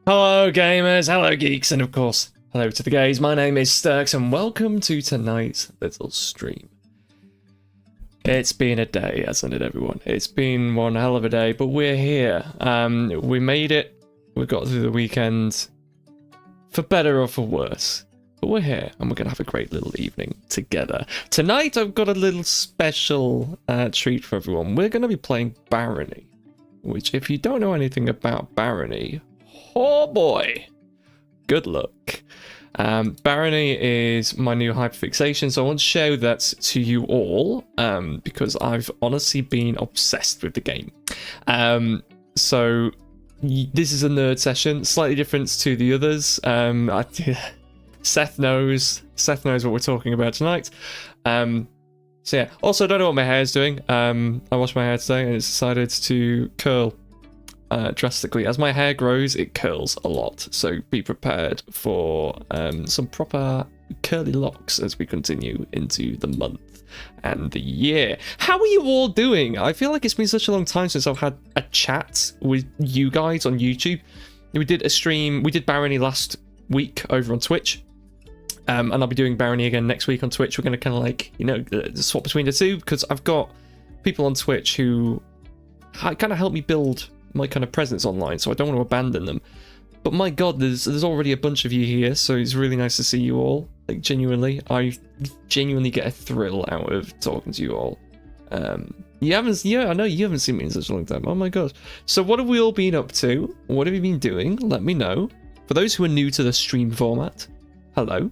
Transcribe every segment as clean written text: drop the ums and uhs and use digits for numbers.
Hello gamers, hello geeks, and of course, hello to the gays. My name is Stirx and welcome to tonight's little stream. It's been a day, hasn't it everyone? It's been one hell of a day, but we're here. We made it, we got through the weekend, for better or for worse. But we're here, and we're going to have a great little evening together. Tonight I've got a little special treat for everyone. We're going to be playing Barony, which if you don't know anything about Barony, oh boy, good luck. Barony is my new hyperfixation, so I want to show that to you all, because I've honestly been obsessed with the game. So this is a nerd session, slightly different to the others. Seth knows what we're talking about tonight. So yeah, also don't know what my hair is doing. I washed my hair today and it's decided to curl drastically. As my hair grows, it curls a lot, so be prepared for some proper curly locks as we continue into the month and the year. How are you all doing? I feel like it's been such a long time since I've had a chat with you guys on YouTube. We did a stream, we did Barony last week over on Twitch, and I'll be doing Barony again next week on Twitch. We're going to kind of like, you know, swap between the two, because I've got people on Twitch who kind of help me build my kind of presence online, so I don't want to abandon them. But my god, there's already a bunch of you here, so it's really nice to see you all. Like, genuinely, I genuinely get a thrill out of talking to you all. Yeah, I know you haven't seen me in such a long time. Oh my god. So what have we all been up to? What have you been doing? Let me know. For those who are new to the stream format, hello.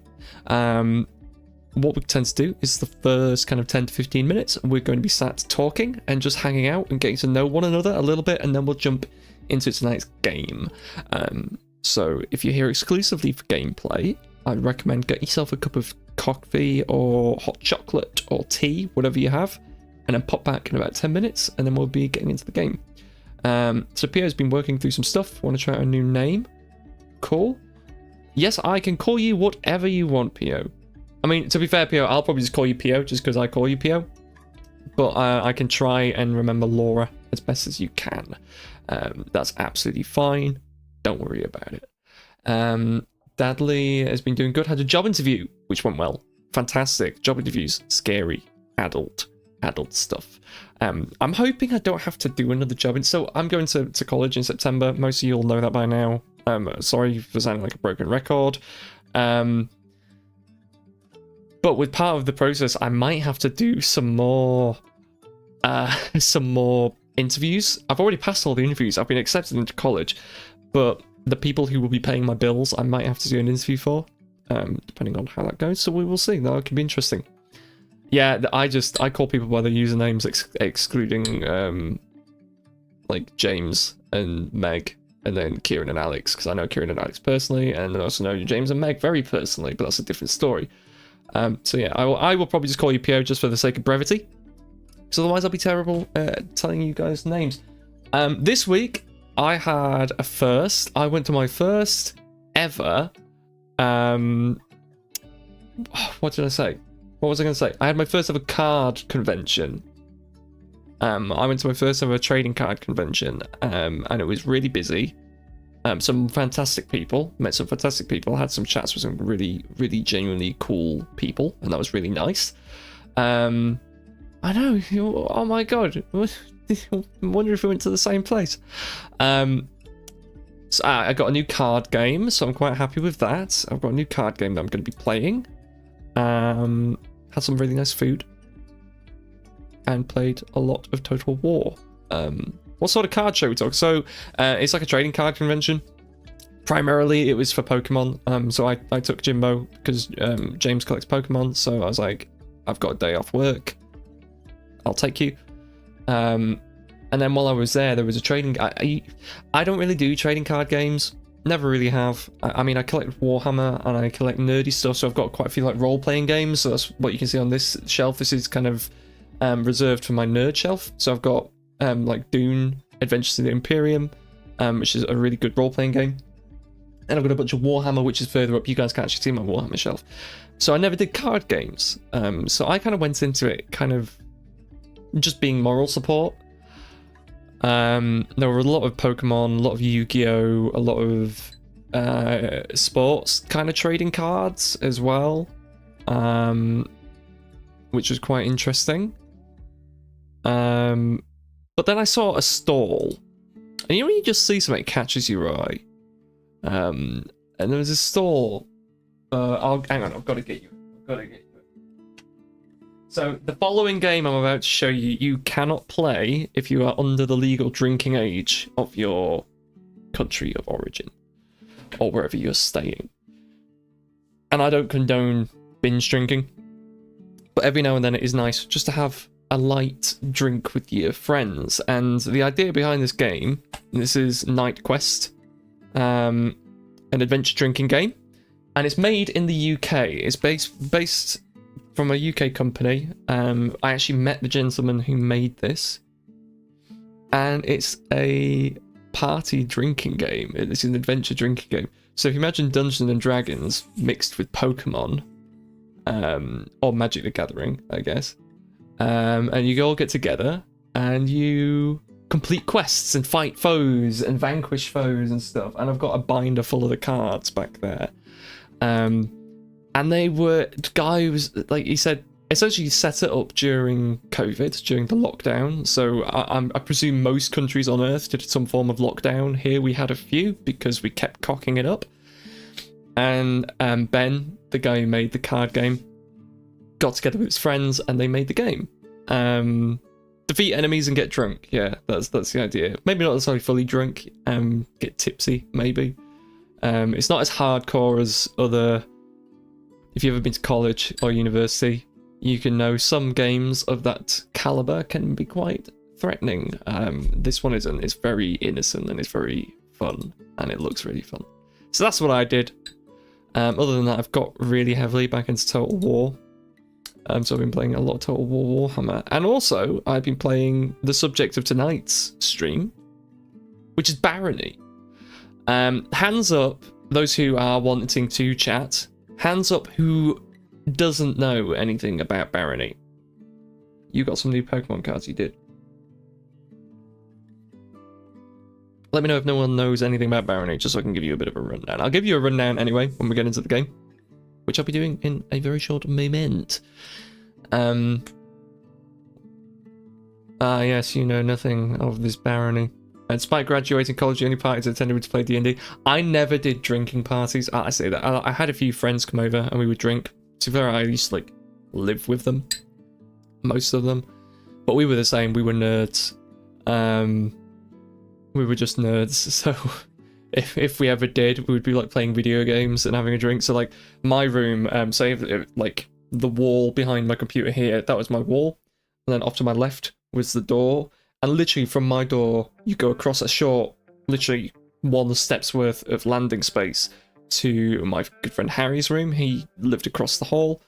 What we tend to do is the first kind of 10 to 15 minutes, we're going to be sat talking and just hanging out and getting to know one another a little bit, and then we'll jump into tonight's game. So if you're here exclusively for gameplay, I'd recommend get yourself a cup of coffee or hot chocolate or tea, whatever you have, and then pop back in about 10 minutes, and then we'll be getting into the game. So Pierre's been working through some stuff. Want to try out a new name? Cool. Yes, I can call you whatever you want, Pio. I mean, to be fair, Pio, I'll probably just call you Pio just because I call you Pio. But I can try and remember Laura as best as you can. That's absolutely fine. Don't worry about it. Dadley has been doing good. Had a job interview, which went well. Fantastic. Job interviews. Scary. Adult stuff. I'm hoping I don't have to do another job. And so I'm going to college in September. Most of you all know that by now. Sorry for sounding like a broken record. But with part of the process, I might have to do some more interviews. I've already passed all the interviews. I've been accepted into college, but the people who will be paying my bills, I might have to do an interview for, depending on how that goes. So we will see. That could be interesting. Yeah, I call people by their usernames, excluding like James and Meg, and then Kieran and Alex, because I know Kieran and Alex personally, and I also know James and Meg very personally, but that's a different story. So yeah, I will probably just call you Pio just for the sake of brevity, because otherwise I'll be terrible at telling you guys names. This week I had a first. I went to my first ever. What did I say? What was I going to say? I had my first ever card convention. I went to my first ever trading card convention, and it was really busy. Some fantastic people, met some fantastic people, had some chats with some really, really genuinely cool people, and that was really nice. I know, oh my god, I wonder if we went to the same place. So I got a new card game, so I'm quite happy with that. I've got a new card game that I'm going to be playing. Had some really nice food, and played a lot of Total War. What sort of card show we talk? So it's like a trading card convention. Primarily it was for Pokemon. So I took Jimbo because James collects Pokemon. So I was like, I've got a day off work, I'll take you. And then while I was there was a trading. I don't really do trading card games. Never really have. I mean, I collect Warhammer and I collect nerdy stuff. So I've got quite a few like role-playing games. So that's what you can see on this shelf. This is kind of reserved for my nerd shelf. So I've got like Dune, Adventures in the Imperium, which is a really good role-playing game. And I've got a bunch of Warhammer, which is further up. You guys can actually see my Warhammer shelf. So I never did card games. So I kind of went into it kind of just being moral support. There were a lot of Pokemon, a lot of Yu-Gi-Oh, a lot of sports kind of trading cards as well, which was quite interesting. But then I saw a stall, and you know when you just see something that catches your eye, and there was a stall. Hang on, I've got to get you. So the following game I'm about to show you, you cannot play if you are under the legal drinking age of your country of origin, or wherever you're staying. And I don't condone binge drinking, but every now and then it is nice just to have a light drink with your friends. And the idea behind this game, this is Night Quest, an adventure drinking game, and it's made in the UK. It's based from a UK company. I actually met the gentleman who made this, and it's a party drinking game. It's an adventure drinking game. So if you imagine Dungeons and Dragons mixed with Pokemon, or Magic the Gathering, I guess, and you all get together and you complete quests and fight foes and vanquish foes and stuff. And I've got a binder full of the cards back there. And they were, guy was, like he said, essentially set it up during COVID, during the lockdown. So I presume most countries on Earth did some form of lockdown. Here we had a few because we kept cocking it up. And Ben, the guy who made the card game, got together with his friends and they made the game. Defeat enemies and get drunk. Yeah, that's the idea. Maybe not necessarily fully drunk. Get tipsy, maybe. It's not as hardcore as other. If you've ever been to college or university, you can know some games of that caliber can be quite threatening. This one isn't. It's very innocent and it's very fun, and it looks really fun. So that's what I did. Other than that, I've got really heavily back into Total War. So I've been playing a lot of Total War Warhammer, and also I've been playing the subject of tonight's stream, which is Barony. Hands up, those who are wanting to chat. Hands up who doesn't know anything about Barony. You got some new Pokemon cards, you did. Let me know if no one knows anything about Barony, just so I can give you a bit of a rundown. I'll give you a rundown anyway when we get into the game, which I'll be doing in a very short moment. Yes, you know nothing of this Barony. Despite graduating college, the only parties I attended were to play D&D. I never did drinking parties. I say that. I had a few friends come over and we would drink. To be fair, I used to like live with them, most of them. But we were the same. We were nerds. We were just nerds. So if we ever did, we would be like playing video games and having a drink. So like my room, say like the wall behind my computer here, that was my wall. And then off to my left was the door. And literally from my door, you go across a short, literally 1 step's worth of landing space to my good friend Harry's room. He lived across the hall.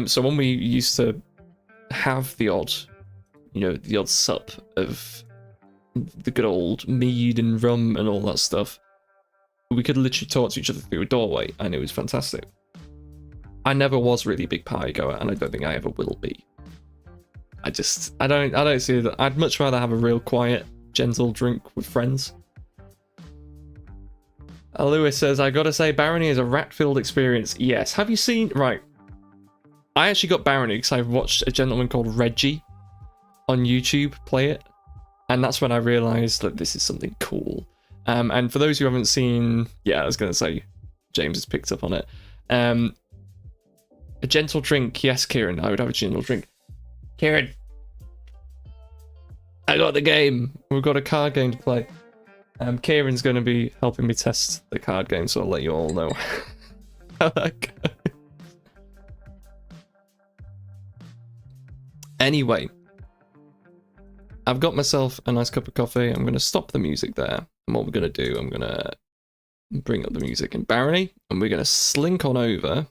So when we used to have the odd sup of the good old mead and rum and all that stuff, we could literally talk to each other through a doorway, and it was fantastic. I never was really a big party goer, and I don't think I ever will be. I don't see that. I'd much rather have a real quiet, gentle drink with friends. Lewis says, I gotta say, Barony is a rat-filled experience. Yes. Have you seen... Right. I actually got Barony because I watched a gentleman called Reggie on YouTube play it. And that's when I realised that this is something cool. And for those who haven't seen... Yeah, I was going to say, James has picked up on it. A gentle drink. Yes, Kieran, I would have a gentle drink. Kieran, I got the game. We've got a card game to play. Kieran's going to be helping me test the card game, so I'll let you all know how that goes. Anyway, I've got myself a nice cup of coffee. I'm going to stop the music there. And what we're going to do, I'm going to bring up the music in Barony, and we're going to slink on over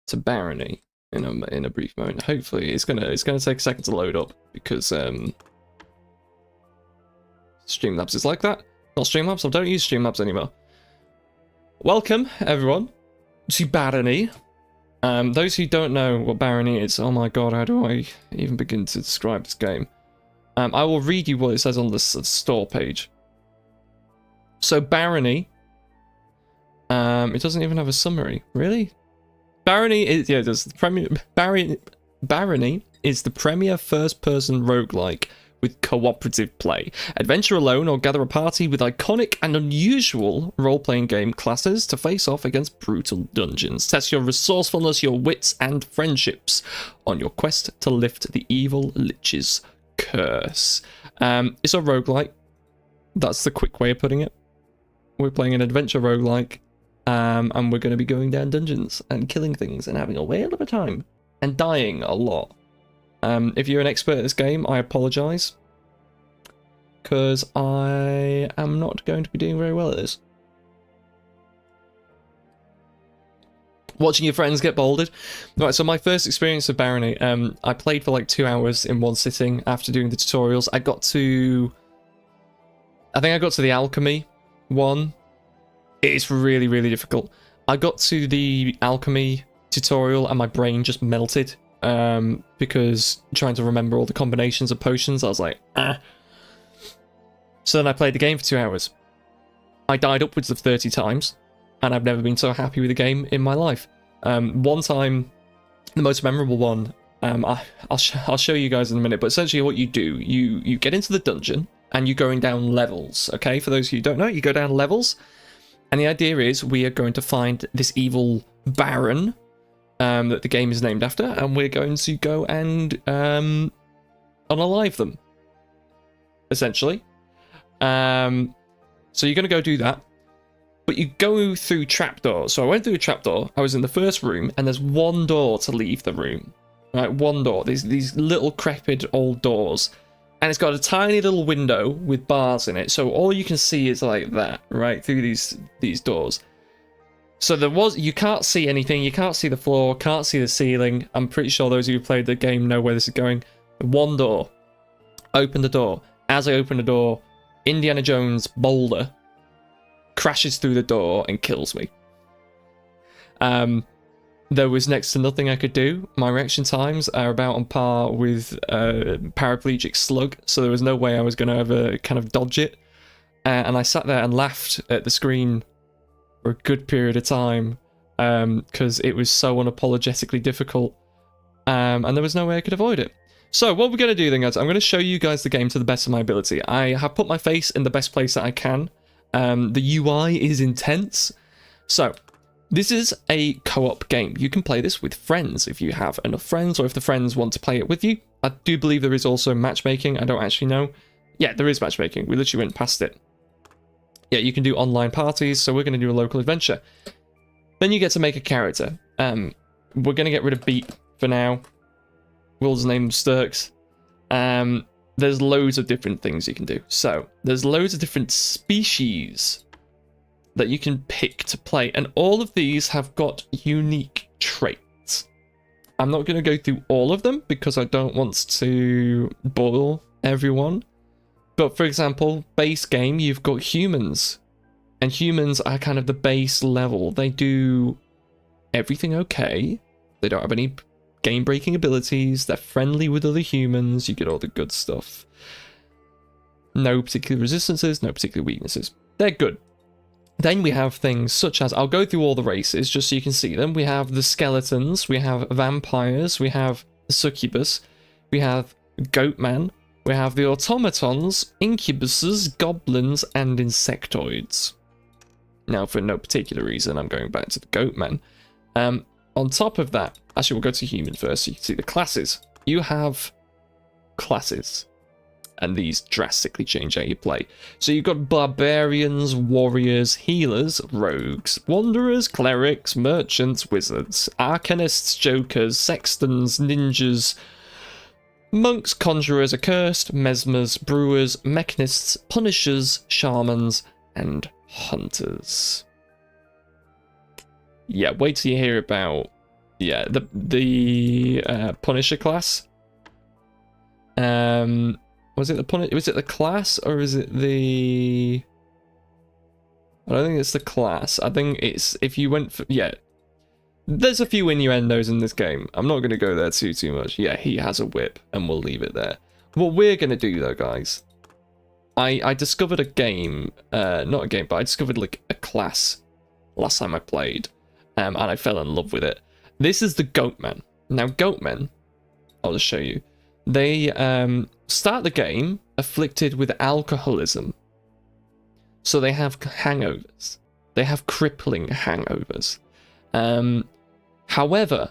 to Barony. In a brief moment. Hopefully it's gonna take a second to load up because Streamlabs is like that. Not Streamlabs, I don't use Streamlabs anymore. Welcome everyone to Barony. Those who don't know what Barony is, oh my god, how do I even begin to describe this game? I will read you what it says on the store page. So Barony, it doesn't even have a summary, really. Barony is the premier. Barony is the premier first-person roguelike with cooperative play. Adventure alone or gather a party with iconic and unusual role-playing game classes to face off against brutal dungeons. Test your resourcefulness, your wits, and friendships on your quest to lift the evil lich's curse. It's a roguelike. That's the quick way of putting it. We're playing an adventure roguelike, and we're going to be going down dungeons and killing things and having a whale of a time and dying a lot. If you're an expert at this game, I apologise, because I am not going to be doing very well at this. Watching your friends get bouldered. Right, so my first experience of Barony, I played for like 2 hours in one sitting after doing the tutorials. I think I got to the alchemy one. It's really, really difficult. I got to the alchemy tutorial and my brain just melted. Because trying to remember all the combinations of potions, I was like, ah. So then I played the game for 2 hours. I died upwards of 30 times, and I've never been so happy with a game in my life. One time, the most memorable one, I'll show you guys in a minute, but essentially what you do, you get into the dungeon, and you're going down levels, okay? For those of you who don't know, you go down levels, and the idea is we are going to find this evil Baron, that the game is named after, and we're going to go and unalive them, essentially. So you're going to go do that, but you go through trapdoors. So I went through a trapdoor, I was in the first room, and there's one door to leave the room. Right, one door. These little crepid old doors, and it's got a tiny little window with bars in it, so all you can see is like that, right, through these doors. So you can't see anything, you can't see the floor, can't see the ceiling. I'm pretty sure those of you who played the game know where this is going. One door. Open the door. As I open the door, Indiana Jones' boulder crashes through the door and kills me. There was next to nothing I could do. My reaction times are about on par with paraplegic slug, so there was no way I was going to ever kind of dodge it. And I sat there and laughed at the screen for a good period of time, because it was so unapologetically difficult, and there was no way I could avoid it. So what we're going to do then, guys, I'm going to show you guys the game to the best of my ability. I have put my face in the best place that I can. The UI is intense. So this is a co-op game. You can play this with friends if you have enough friends, or if the friends want to play it with you. I do believe there is also matchmaking. I don't actually know. Yeah, there is matchmaking. We literally went past it. Yeah, you can do online parties, so we're going to do a local adventure. Then you get to make a character. We're going to get rid of Beat for now. Will's name Stirx. There's loads of different things you can do. So, there's loads of different species that you can pick to play, and all of these have got unique traits. I'm not going to go through all of them, because I don't want to bore everyone. But for example, base game, you've got humans. And humans are kind of the base level. They do everything okay. They don't have any game-breaking abilities. They're friendly with other humans. You get all the good stuff. No particular resistances, no particular weaknesses. They're good. Then we have things such as, I'll go through all the races just so you can see them. We have the skeletons, we have vampires, we have the succubus, we have Goatman, we have the automatons, incubuses, goblins, and insectoids. Now, for no particular reason, I'm going back to the Goatman. On top of that, actually, we'll go to human first so you can see the classes. You have classes, and these drastically change how you play. So you've got barbarians, warriors, healers, rogues, wanderers, clerics, merchants, wizards, arcanists, jokers, sextons, ninjas, monks, conjurers, accursed, mesmers, brewers, mechanists, punishers, shamans, and hunters. Yeah, wait till you hear about the Punisher class. Was it the class, or is it the? I don't think it's the class. I think it's if you went for There's a few innuendos in this game. I'm not going to go there too much. Yeah, he has a whip, and we'll leave it there. What we're going to do though, guys, I discovered a game, not a game, but I discovered like a class last time I played, and I fell in love with it. This is the Goatmen. Now, Goatmen, I'll just show you. They start the game afflicted with alcoholism. So they have hangovers. They have crippling hangovers. However,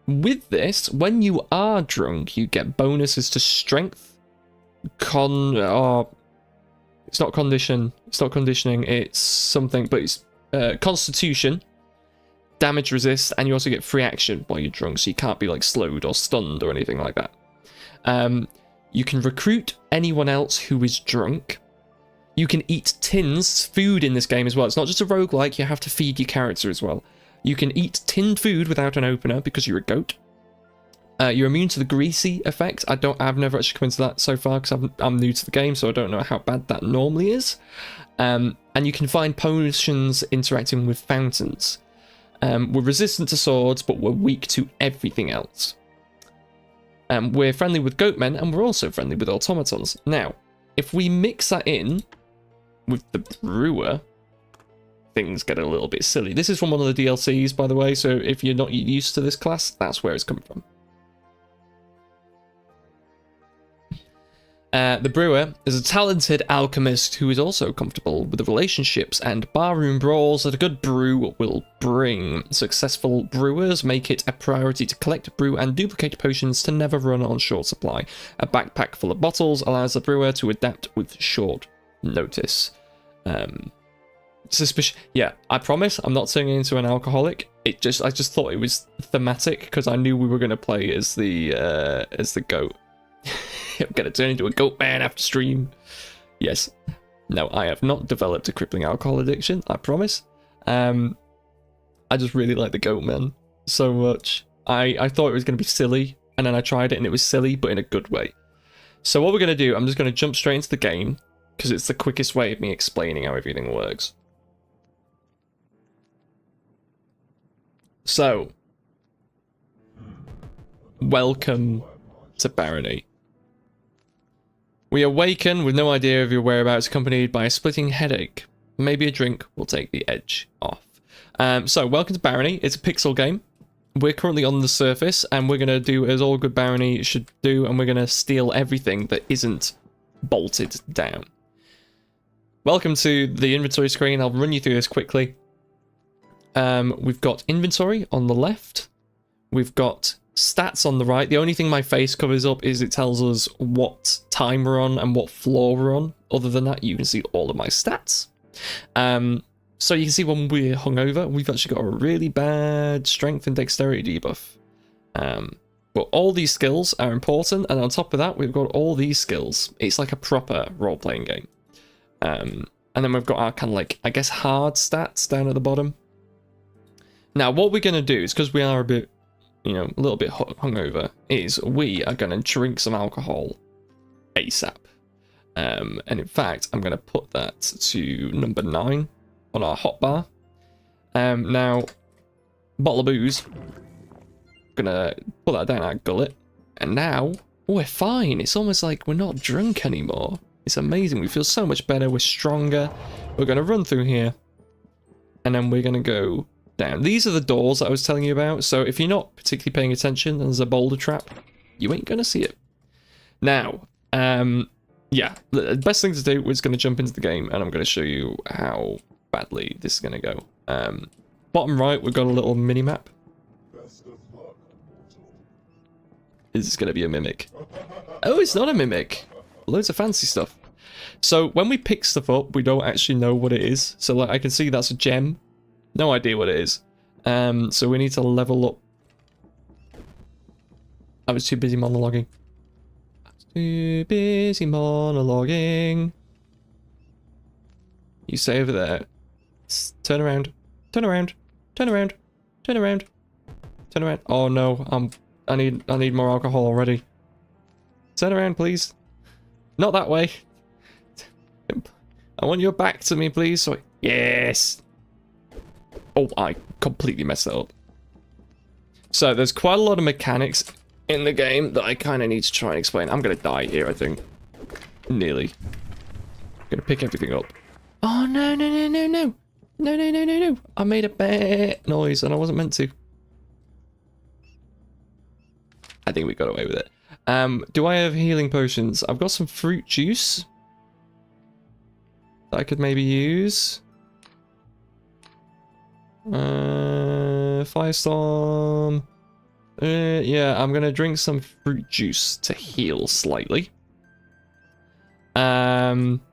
with this, when you are drunk, you get bonuses to strength, it's not conditioning, it's something, but it's constitution, damage resist, and you also get free action while you're drunk, so you can't be like slowed or stunned or anything like that. You can recruit anyone else who is drunk. You can eat tins, food in this game as well. It's not just a roguelike, you have to feed your character as well. You can eat tinned food without an opener because you're a goat. You're immune to the greasy effect. I've never actually come into that so far because I'm new to the game, so I don't know how bad that normally is. And you can find potions interacting with fountains. We're resistant to swords, but we're weak to everything else. We're friendly with goatmen, and we're also friendly with automatons. Now, if we mix that in with the brewer, things get a little bit silly. This is from one of the DLCs, by the way, so if you're not used to this class, that's where it's coming from. The brewer is a talented alchemist who is also comfortable with the relationships and barroom brawls that a good brew will bring. Successful brewers make it a priority to collect, brew, and duplicate potions to never run on short supply. A backpack full of bottles allows the brewer to adapt with short notice. Suspicious. Yeah, I promise I'm not turning into an alcoholic. I just thought it was thematic because I knew we were going to play as the goat. I'm going to turn into a goat man after stream. Yes. No, I have not developed a crippling alcohol addiction, I promise. I just really like the goat man so much. I thought it was going to be silly, and then I tried it and it was silly, but in a good way. So what we're going to do, I'm just going to jump straight into the game, because it's the quickest way of me explaining how everything works. So, welcome to Barony. We awaken with no idea of your whereabouts, accompanied by a splitting headache. Maybe a drink will take the edge off. So, welcome to Barony. It's a pixel game. We're currently on the surface, and we're going to do as all good Barony should do, and we're going to steal everything that isn't bolted down. Welcome to the inventory screen. I'll run you through this quickly. We've got inventory on the left. We've got stats on the right. The only thing my face covers up is it tells us what time we're on and what floor we're on. Other than that, you can see all of my stats. So you can see when we're hungover, we've actually got a really bad strength and dexterity debuff. But all these skills are important, and on top of that, we've got all these skills. It's like a proper role-playing game. And then we've got our kind of like, I guess, hard stats down at the bottom. Now, what we're going to do is, because we are a bit, a little bit hungover, is we are going to drink some alcohol ASAP. And in fact, I'm going to put that to number 9 on our hotbar. Now, bottle of booze. Going to put that down our gullet. And now, we're fine. It's almost like we're not drunk anymore. It's amazing. We feel so much better. We're stronger. We're going to run through here. And then we're going to go down. These are the doors that I was telling you about. So if you're not particularly paying attention and there's a boulder trap, you ain't going to see it. Now, yeah, the best thing to do is going to jump into the game, and I'm going to show you how badly this is going to go. Bottom right, we've got a little mini-map. Is this going to be a mimic? Oh, it's not a mimic. Loads of fancy stuff. So when we pick stuff up, we don't actually know what it is. So like I can see that's a gem. No idea what it is. So we need to level up. I was too busy monologuing. Too busy monologuing. You say over there. Turn around. Turn around. Turn around. Turn around. Turn around. Oh no, I need more alcohol already. Turn around, please. Not that way. I want your back to me, please. So yes. Oh, I completely messed that up. So there's quite a lot of mechanics in the game that I kind of need to try and explain. I'm going to die here, I think. Nearly. gonna pick everything up. Oh, no, no, no, no, no. No, no, no, no, no. I made a bad noise and I wasn't meant to. I think we got away with it. Do I have healing potions? I've got some fruit juice that I could maybe use. Firestorm. Yeah, I'm gonna drink some fruit juice to heal slightly. Right.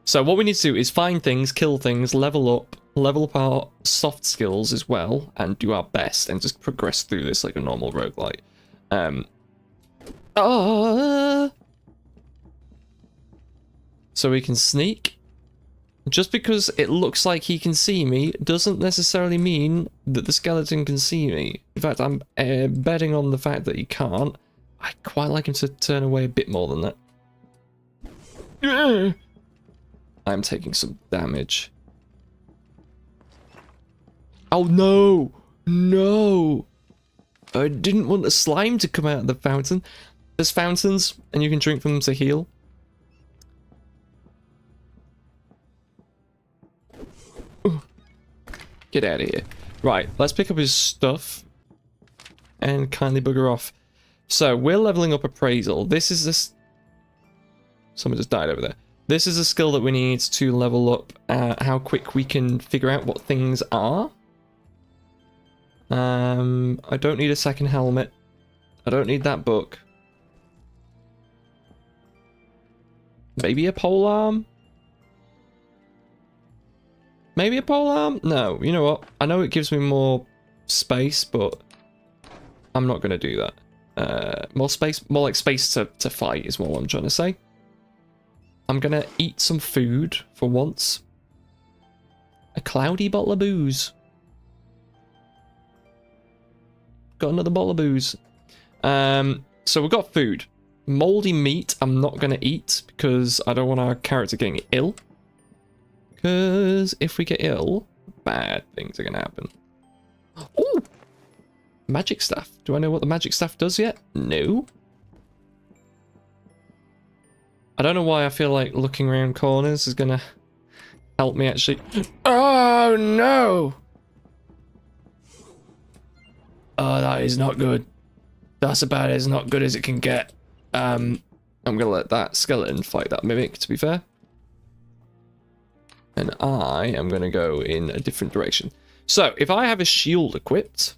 So what we need to do is find things, kill things, level up our soft skills as well, and do our best, and just progress through this like a normal roguelike. So we can sneak. Just because it looks like he can see me doesn't necessarily mean that the skeleton can see me. In fact, I'm betting on the fact that he can't. I'd quite like him to turn away a bit more than that. I'm taking some damage. Oh no! No! I didn't want the slime to come out of the fountain. There's fountains, and you can drink from them to heal. Get out of here. Right, let's pick up his stuff and kindly bugger off. So, we're leveling up appraisal. This is this. Someone just died over there. This is a skill that we need to level up how quick we can figure out what things are. I don't need a second helmet. I don't need that book. Maybe a polearm? Maybe a polearm? No, you know what? I know it gives me more space, but I'm not going to do that. More space, more like space to fight is what I'm trying to say. I'm going to eat some food for once. A cloudy bottle of booze. Got another bottle of booze. So we've got food. Moldy meat I'm not going to eat because I don't want our character getting ill. Because if we get ill, bad things are going to happen. Oh! Magic staff. Do I know what the magic staff does yet? No. I don't know why I feel like looking around corners is going to help me actually. Oh no! Oh, that is not good. That's about as not good as it can get. I'm going to let that skeleton fight that mimic, to be fair. And I am going to go in a different direction. So, if I have a shield equipped,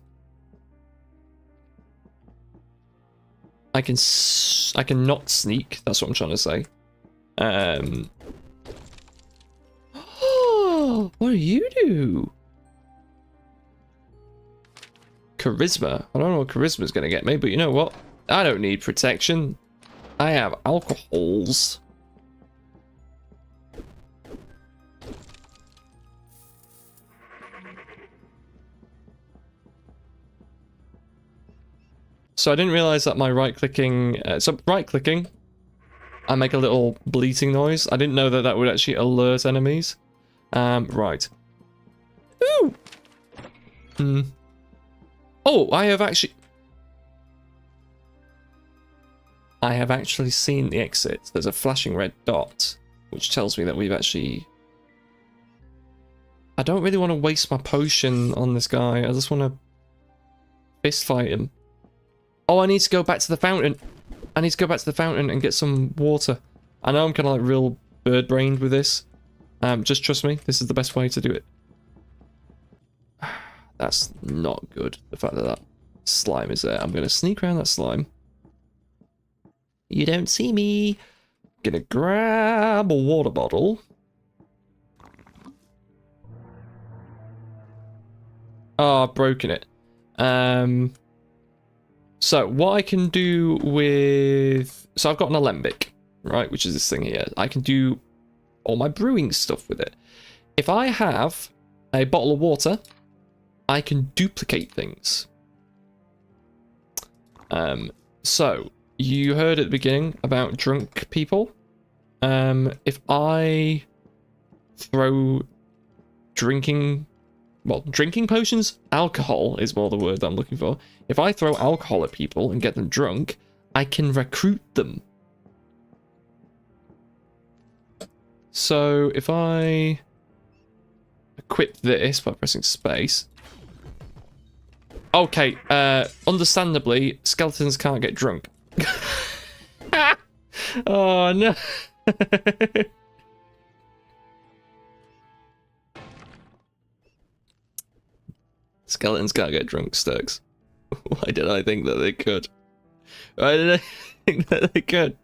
I can not sneak. That's what I'm trying to say. Oh, what do you do? Charisma. I don't know what charisma's going to get me, but you know what? I don't need protection. I have alcohols. So I didn't realize that my right-clicking... so right-clicking, I make a little bleating noise. I didn't know that that would actually alert enemies. Right. Ooh! Oh, I have actually seen the exit. There's a flashing red dot, which tells me that we've actually... I don't really want to waste my potion on this guy. I just want to fist fight him. Oh, I need to go back to the fountain. I need to go back to the fountain and get some water. I know I'm kind of like real bird-brained with this. Just trust me, this is the best way to do it. That's not good, the fact that that slime is there. I'm going to sneak around that slime. You don't see me. Gonna grab a water bottle. Oh, I've broken it. So what I can do with... So I've got an alembic, right, which is this thing here. I can do all my brewing stuff with it. If I have a bottle of water, I can duplicate things. So you heard at the beginning about drunk people. If I throw drinking potions? Alcohol is more the word I'm looking for. If I throw alcohol at people and get them drunk, I can recruit them. So if I equip this by pressing space. Okay, understandably, skeletons can't get drunk. Oh no. Skeletons can't get drunk, Stirx. Why did I think that they could? Why did I think that they could?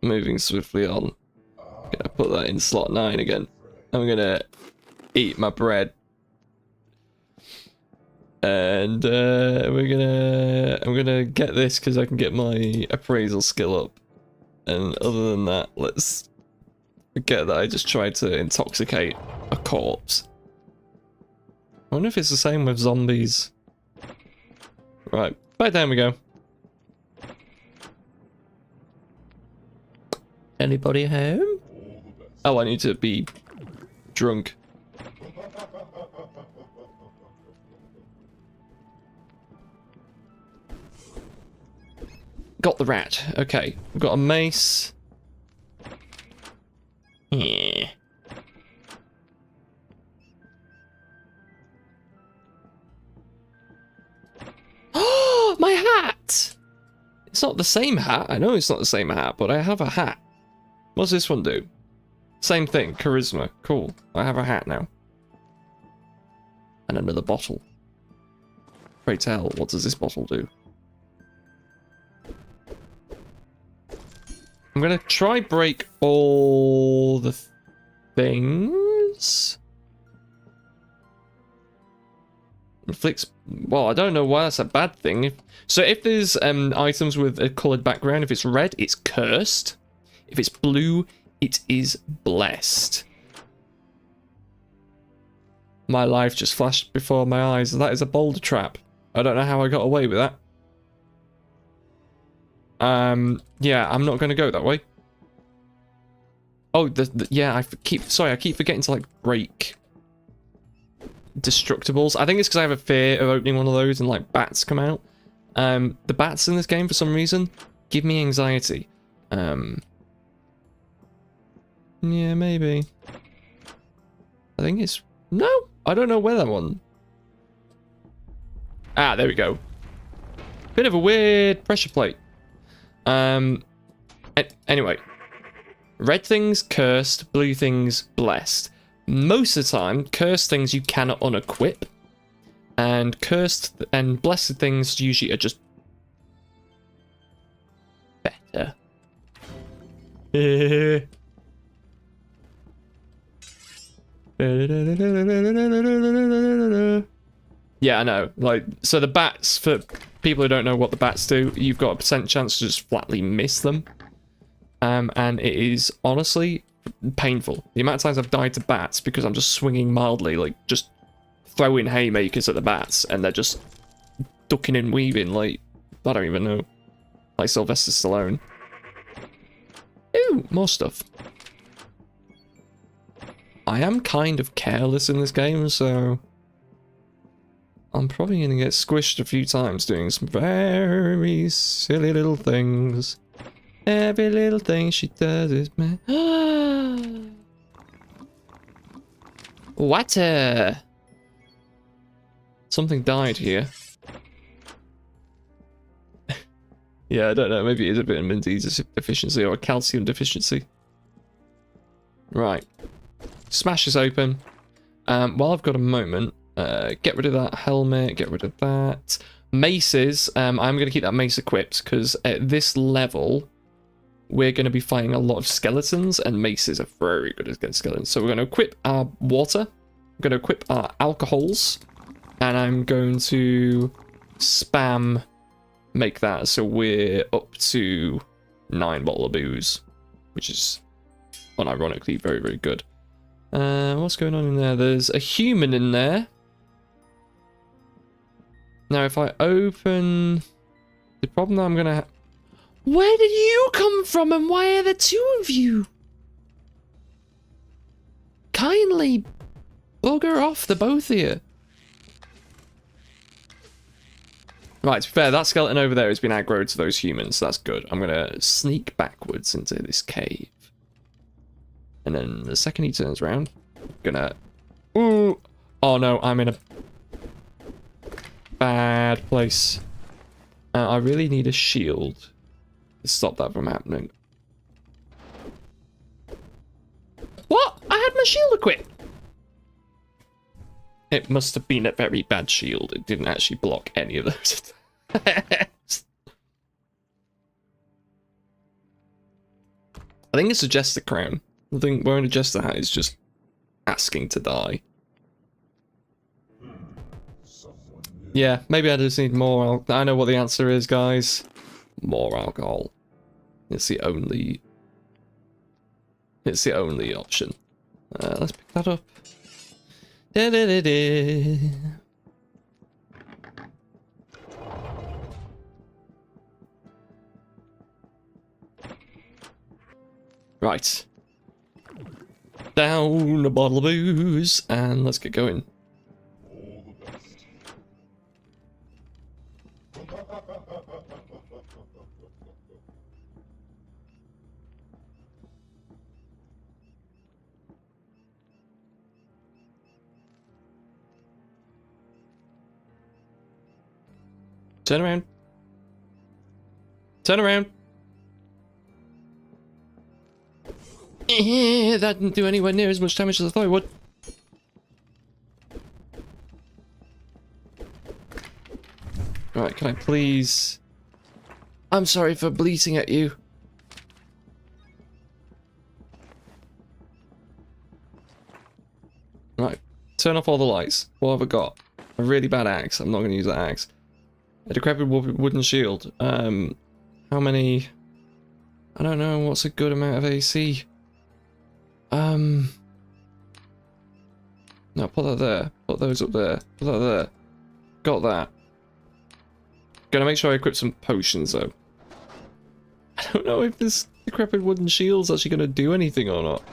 Moving swiftly on. Gonna put that in slot 9 again. I'm gonna eat my bread. And I'm gonna get this because I can get my appraisal skill up. And other than that, let's forget that I just tried to intoxicate a corpse. I wonder if it's the same with zombies. Right, back down we go. Anybody home? Oh, I need to be drunk. Got the rat. Okay, we've got a mace. Yeah. Oh, my hat! It's not the same hat. I know it's not the same hat, but I have a hat. What's this one do? Same thing, charisma. Cool. I have a hat now. And another bottle. Pray tell, what does this bottle do? I'm gonna try break all the things. Inflicts. Well, I don't know why that's a bad thing. So if there's items with a coloured background, if it's red, it's cursed. If it's blue, it is blessed. My life just flashed before my eyes. That is a boulder trap. I don't know how I got away with that. Yeah, I'm not going to go that way. Oh, yeah, I keep forgetting to, like, break destructibles. I think it's because I have a fear of opening one of those and, like, bats come out. The bats in this game, for some reason, give me anxiety. Yeah, maybe. I think it's... No! I don't know where that one... Ah, there we go. Bit of a weird pressure plate. Anyway. Red things, cursed. Blue things, blessed. Most of the time, cursed things you cannot unequip. And cursed and blessed things usually are just... better. Yeah, I know. Like, so the bats, for people who don't know what the bats do, you've got a percent chance to just flatly miss them. And it is honestly painful. The amount of times I've died to bats because I'm just swinging mildly, like just throwing haymakers at the bats, and they're just ducking and weaving like, I don't even know, like Sylvester Stallone. Ooh, more stuff. I am kind of careless in this game, so I'm probably going to get squished a few times doing some very silly little things. Every little thing she does is man. Water! Something died here. Yeah, I don't know. Maybe it's a vitamin D deficiency or a calcium deficiency. Right. Smash this open. While I've got a moment, get rid of that helmet, get rid of that. Maces, I'm going to keep that mace equipped because at this level, we're going to be fighting a lot of skeletons, and maces are very good against skeletons. So we're going to equip our water, I'm going to equip our alcohols, and I'm going to spam make that so we're up to 9 bottle of booze, which is unironically very, very good. What's going on in there? There's a human in there. Now, if I open... The problem that I'm going to... Where did you come from, and why are there two of you? Kindly bugger off, the both of you. Right, to be fair, that skeleton over there has been aggroed to those humans, so that's good. I'm gonna sneak backwards into this cave. And then the second he turns around, I'm gonna... Ooh! Oh no, I'm in a bad place. I really need a shield to stop that from happening. What? I had my shield equipped! It must have been a very bad shield. It didn't actually block any of those attacks. I think it's a jester crown. I think wearing a jester hat is just asking to die. Yeah, maybe I just need more alcohol. I know what the answer is, guys. More alcohol. It's the only... It's the only option. Let's pick that up. Da -da -da -da. Right. Down a bottle of booze, and let's get going. Turn around. Turn around. That didn't do anywhere near as much damage as I thought it would. Right, can I please... I'm sorry for bleating at you. Right, turn off all the lights. What have I got? A really bad axe. I'm not going to use that axe. A decrepit wooden shield. How many... I don't know, what's a good amount of AC? No, put that there. Put those up there. Put that there. Got that. Gonna make sure I equip some potions, though. I don't know if this decrepit wooden shield's actually gonna do anything or not.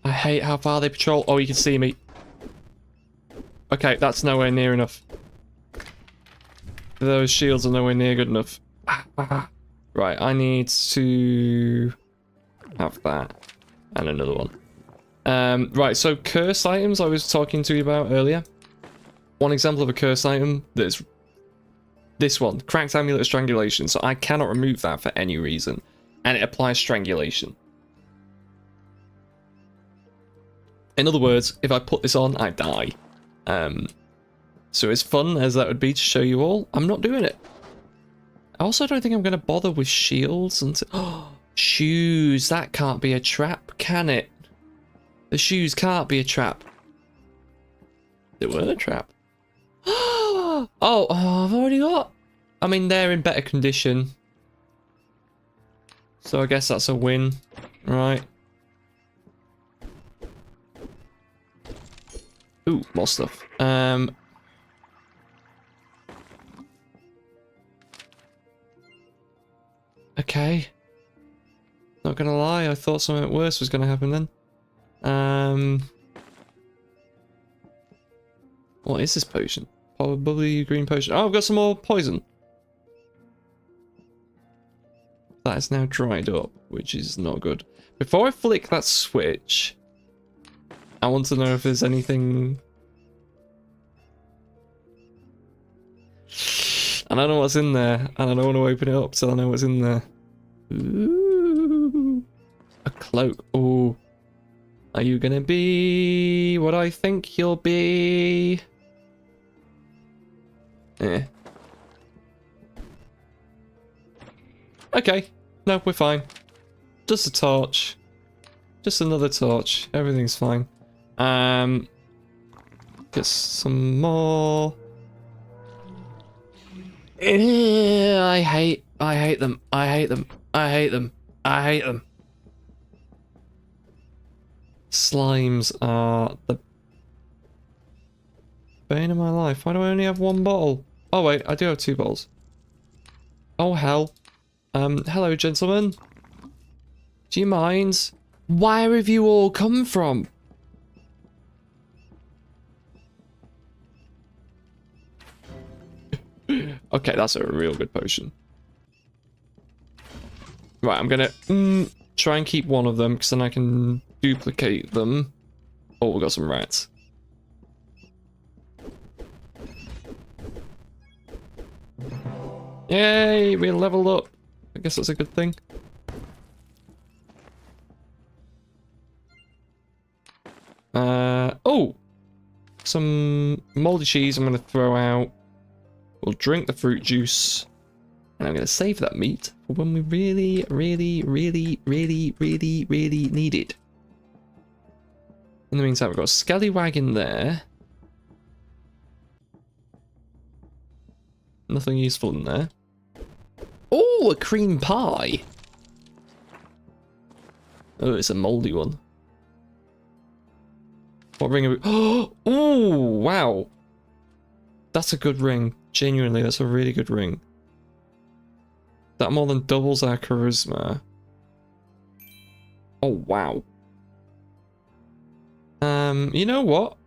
I hate how far they patrol. Oh, you can see me. Okay, that's nowhere near enough. Those shields are nowhere near good enough. Right, I need to have that. And another one. Right, so cursed items I was talking to you about earlier. One example of a cursed item that's this one, cracked amulet of strangulation. So I cannot remove that for any reason. And it applies strangulation. In other words, if I put this on, I die. So as fun as that would be to show you all, I'm not doing it. I also don't think I'm going to bother with shields and... Oh, shoes! That can't be a trap, can it? The shoes can't be a trap. They weren't a trap. Oh, I've already got... I mean, they're in better condition. So I guess that's a win. Right. Ooh, more stuff. Okay. Not gonna lie, I thought something worse was gonna happen then. What is this potion? Probably green potion. Oh, I've got some more poison. That is now dried up, which is not good. Before I flick that switch, I want to know if there's anything... I don't know what's in there, and I don't want to open it up till I know what's in there. Ooh, a cloak. Ooh. Are you gonna be what I think you'll be? Eh. Okay. No, we're fine. Just a torch. Just another torch. Everything's fine. Get some more. I hate them. I hate them. I hate them. I hate them. Slimes are the bane of my life. Why do I only have one bottle? Oh wait, I do have two bottles. Oh, hell. Hello, gentlemen. Do you mind? Where have you all come from? Okay, that's a real good potion. Right, I'm gonna try and keep one of them, because then I can duplicate them. Oh, we got some rats. Yay, we leveled up. I guess that's a good thing. Oh! Some moldy cheese I'm going to throw out. We'll drink the fruit juice. And I'm going to save that meat for when we really need it. In the meantime, we've got a scallywag in there. Nothing useful in there. Oh, a cream pie! Oh, it's a mouldy one. What ring are we... Oh, wow! That's a good ring. Genuinely, that's a really good ring. That more than doubles our charisma. Oh, wow. You know what?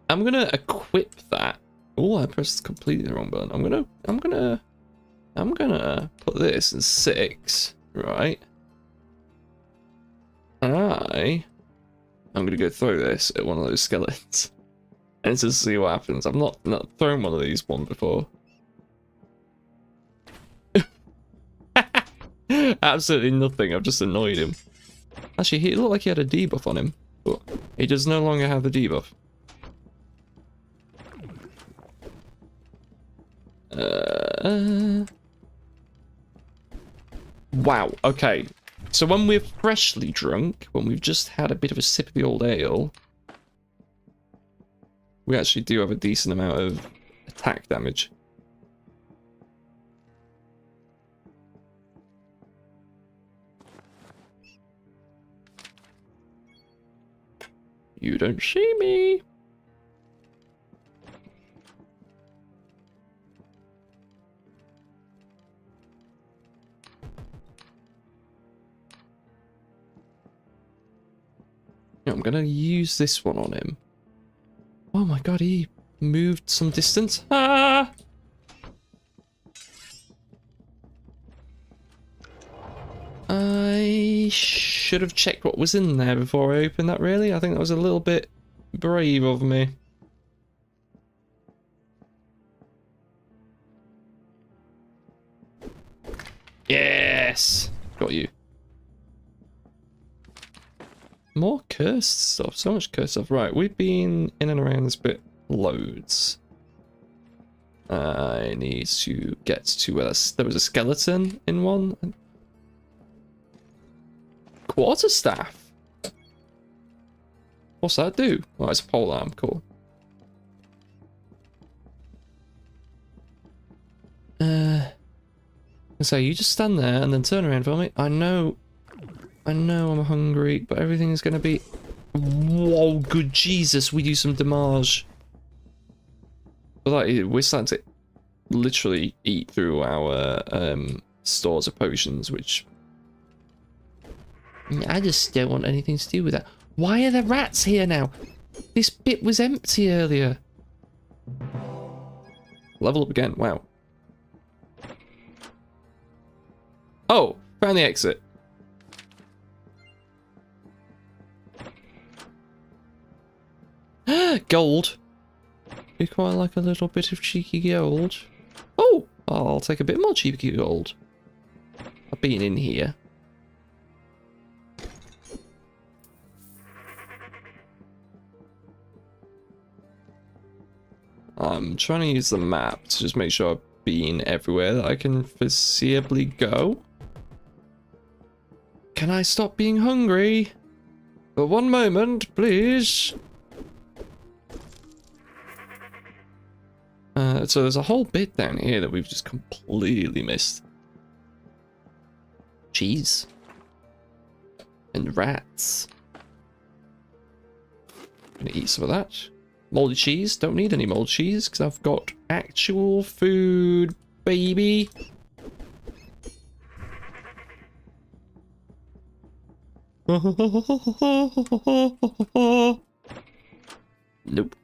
I'm gonna equip that. Oh, I pressed completely the wrong button. I'm gonna put this in 6, right? And I'm gonna go throw this at one of those skeletons. And just see what happens. I've not thrown one of these before. Absolutely nothing, I've just annoyed him. Actually, he looked like he had a debuff on him, but he does no longer have the debuff. Wow, okay. So when we're freshly drunk, when we've just had a bit of a sip of the old ale, we actually do have a decent amount of attack damage. You don't see me. I'm gonna use this one on him. Oh my god, he moved some distance. Ah! I should have checked what was in there before I opened that, really. I think that was a little bit brave of me. Yes! Got you. More cursed stuff. So much cursed stuff. Right, we've been in and around this bit loads. I need to get to where there was a skeleton in one. Quarterstaff. What's that do? Oh, it's a pole arm. Cool. So you just stand there and then turn around for me. I know I'm hungry, but everything's gonna be... Whoa, good Jesus, we do some damage. But like, we're starting to literally eat through our stores of potions, which... I just don't want anything to do with that. Why are there rats here now? This bit was empty earlier. Level up again, wow. Oh, found the exit. Gold. You quite like a little bit of cheeky gold. Oh, I'll take a bit more cheeky gold. I've been in here. I'm trying to use the map to just make sure I've been everywhere that I can foreseeably go. Can I stop being hungry? For one moment, please. So there's a whole bit down here that we've just completely missed. Cheese. And rats. Gonna eat some of that. Moldy cheese. Don't need any mold cheese because I've got actual food, baby. Nope.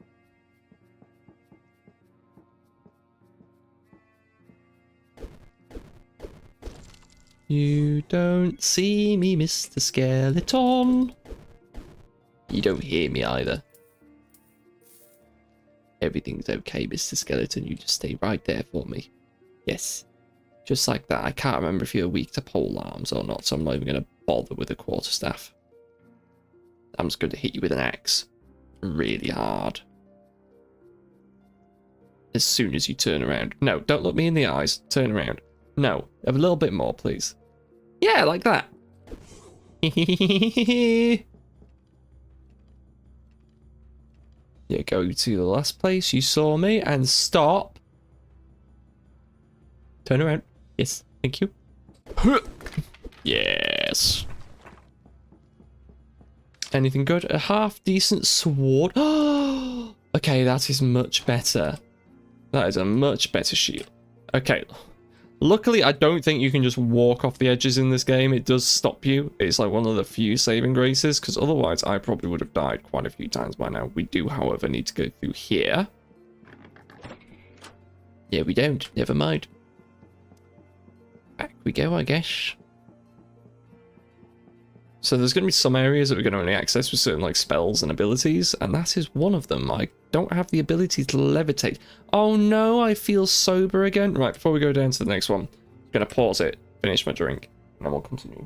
You don't see me, Mr. Skeleton. You don't hear me either. Everything's okay, Mr. Skeleton. You just stay right there for me. Yes. Just like that. I can't remember if you're weak to pole arms or not, so I'm not even going to bother with a quarterstaff. I'm just going to hit you with an axe. Really hard. As soon as you turn around. No, don't look me in the eyes. Turn around. No. A little bit more, please. Yeah, like that. Yeah, go to the last place you saw me and stop. Turn around. Yes, thank you. Yes. Anything good? A half decent sword. Okay, that is much better. That is a much better shield. Okay. Luckily, I don't think you can just walk off the edges in this game. It does stop you. It's like one of the few saving graces, because otherwise I probably would have died quite a few times by now. We do, however, need to go through here. Yeah, we don't. Never mind. Back we go, I guess. So there's going to be some areas that we're going to only access with certain like spells and abilities, and that is one of them. I don't have the ability to levitate. Oh no, I feel sober again. Right, before we go down to the next one, I'm going to pause it, finish my drink, and then we'll continue.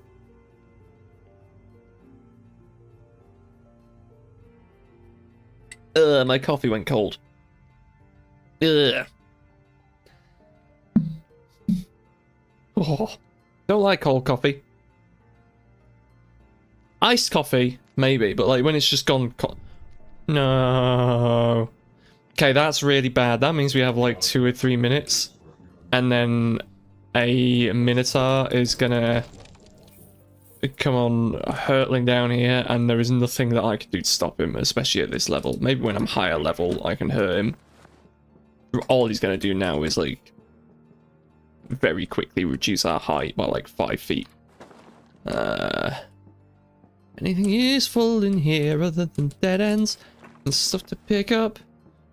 My coffee went cold. Ugh. Oh, don't like cold coffee. Iced coffee, maybe, but like when it's just gone no. Okay, that's really bad. That means we have like 2 or 3 minutes. And then a Minotaur is gonna come on hurtling down here, and there is nothing that I can do to stop him, especially at this level. Maybe when I'm higher level, I can hurt him. All he's gonna do now is like very quickly reduce our height by like 5 feet. Anything useful in here other than dead ends and stuff to pick up?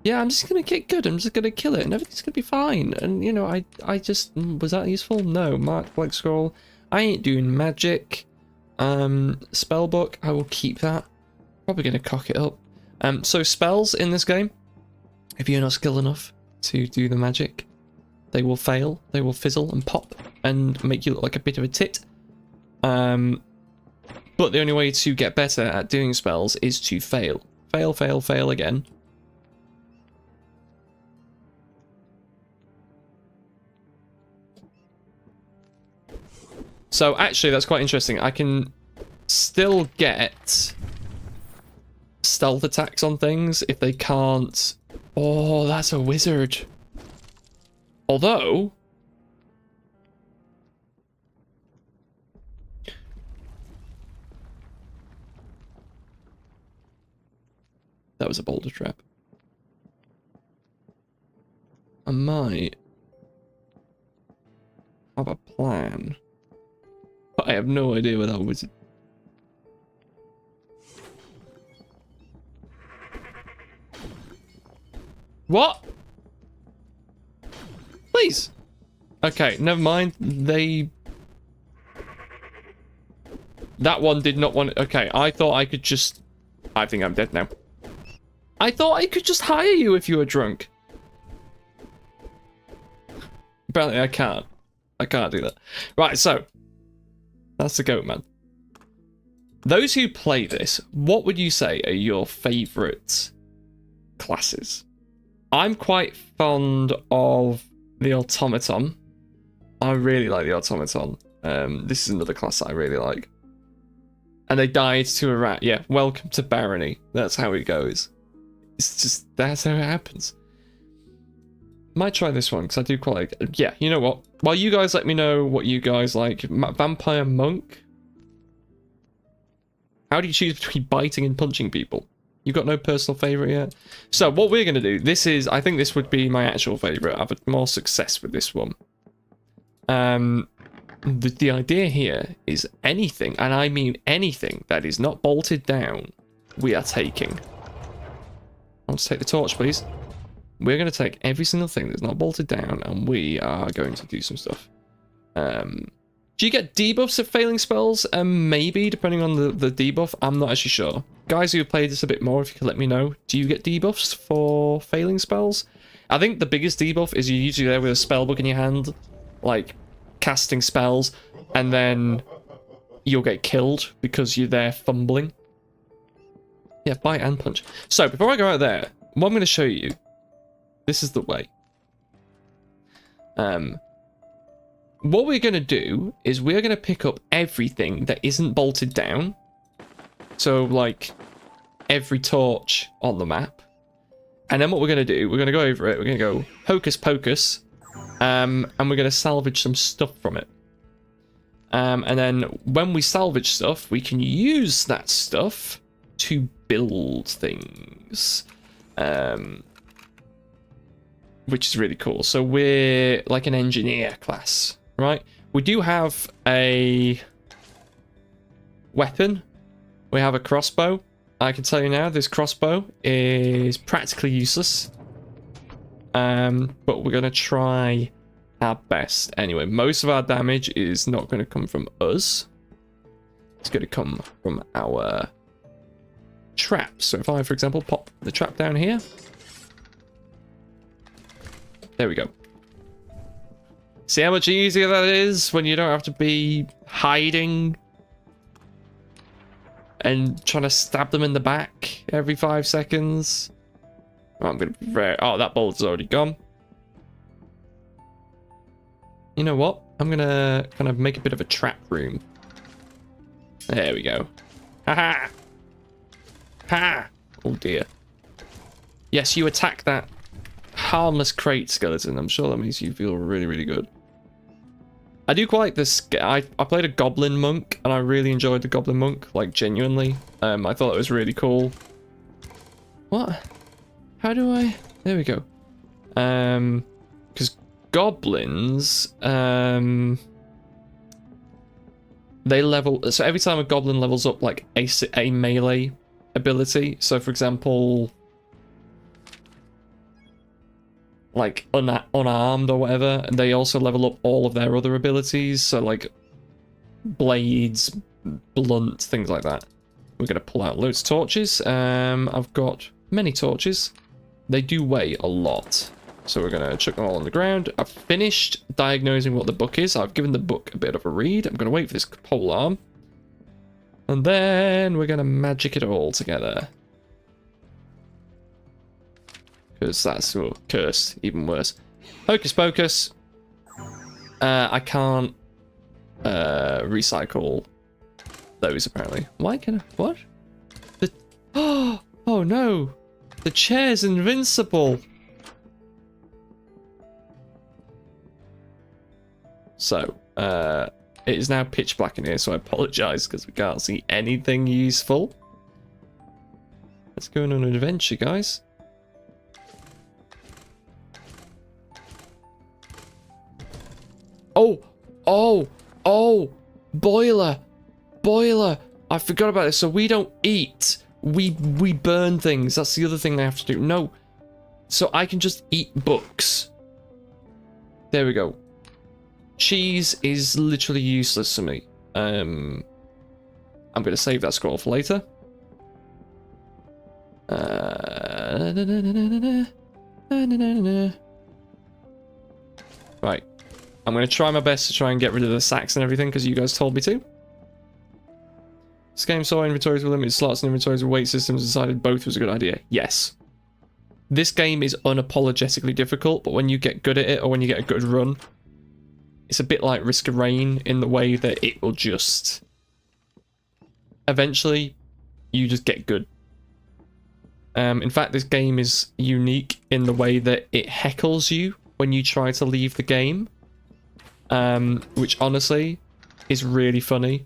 Yeah, I'm just gonna get good. I'm just gonna kill it, and everything's gonna be fine. And you know, I just was that useful? No, mark black scroll. I ain't doing magic. Spellbook. I will keep that. Probably gonna cock it up. So spells in this game, if you're not skilled enough to do the magic, they will fail. They will fizzle and pop and make you look like a bit of a tit. But the only way to get better at doing spells is to fail. Fail, fail, fail again. So actually, that's quite interesting. I can still get stealth attacks on things if they can't... Oh, that's a wizard. Although... That was a boulder trap. I might have a plan. But I have no idea where that was. What? Please. Okay, never mind. That one did not want... Okay, I thought I could just... I think I'm dead now. I thought I could just hire you if you were drunk. Apparently I can't. I can't do that. Right, so. That's the goat man. Those who play this, what would you say are your favourite classes? I'm quite fond of the automaton. I really like the automaton. This is another class that I really like. And they died to a rat. Yeah, welcome to Barony. That's how it goes. It's just, that's how it happens. Might try this one, because I do quite like... Yeah, you know what? While you guys let me know what you guys like. Vampire Monk? How do you choose between biting and punching people? You've got no personal favourite yet? So, what we're going to do, this is... I think this would be my actual favourite. I've had more success with this one. the idea here is anything, and I mean anything, that is not bolted down, we are taking. I'll just take the torch, please. We're going to take every single thing that's not bolted down, and we are going to do some stuff. Do you get debuffs at failing spells? Maybe, depending on the debuff. I'm not actually sure. Guys who have played this a bit more, if you could let me know. Do you get debuffs for failing spells? I think the biggest debuff is you're usually there with a spell book in your hand, like casting spells, and then you'll get killed because you're there fumbling. Yeah, bite and punch. So, before I go out there, what I'm going to show you, this is the way. What we're going to do is we're going to pick up everything that isn't bolted down. So, like, every torch on the map. And then what we're going to do, we're going to go over it, we're going to go hocus pocus, and we're going to salvage some stuff from it. And then when we salvage stuff, we can use that stuff to build things. Which is really cool. So we're like an engineer class, right? We do have a weapon. We have a crossbow. I can tell you now, this crossbow is practically useless. But we're going to try our best. Anyway, most of our damage is not going to come from us. It's going to come from our traps. So if I, for example, pop the trap down here. There we go. See how much easier that is when you don't have to be hiding and trying to stab them in the back every 5 seconds. Oh, I'm gonna be very... Oh, that bullet's already gone. You know what? I'm gonna kind of make a bit of a trap room. There we go. Ha-ha! Ha! Oh dear. Yes, you attack that harmless crate skeleton. I'm sure that makes you feel really, really good. I do quite like this. I played a goblin monk, and I really enjoyed the goblin monk, like genuinely. I thought it was really cool. What? How do I? There we go. Because goblins, they level. So every time a goblin levels up, like a melee ability. So for example, like unarmed or whatever, and they also level up all of their other abilities, so like blades, blunt, things like that. We're gonna pull out loads of torches. I've got many torches. They do weigh a lot, so we're gonna chuck them all on the ground. I've finished diagnosing what the book is. I've given the book a bit of a read. I'm gonna wait for this pole arm, and then we're gonna magic it all together. Because that's cursed, even worse. Hocus pocus. I can't recycle those apparently. Why can I? What? The oh no! The chair's invincible. So it is now pitch black in here, so I apologise because we can't see anything useful. Let's go on an adventure, guys. Oh, boiler. I forgot about this. So we don't eat. We burn things. That's the other thing I have to do. No. So I can just eat books. There we go. Cheese is literally useless to me. I'm going to save that scroll for later. Right. I'm going to try my best to try and get rid of the sacks and everything, because you guys told me to. This game saw inventories with limited slots and inventories with weight systems, decided both was a good idea. Yes. This game is unapologetically difficult, but when you get good at it, or when you get a good run, it's a bit like Risk of Rain in the way that it will just... Eventually, you just get good. In fact, this game is unique in the way that it heckles you when you try to leave the game. Which honestly is really funny.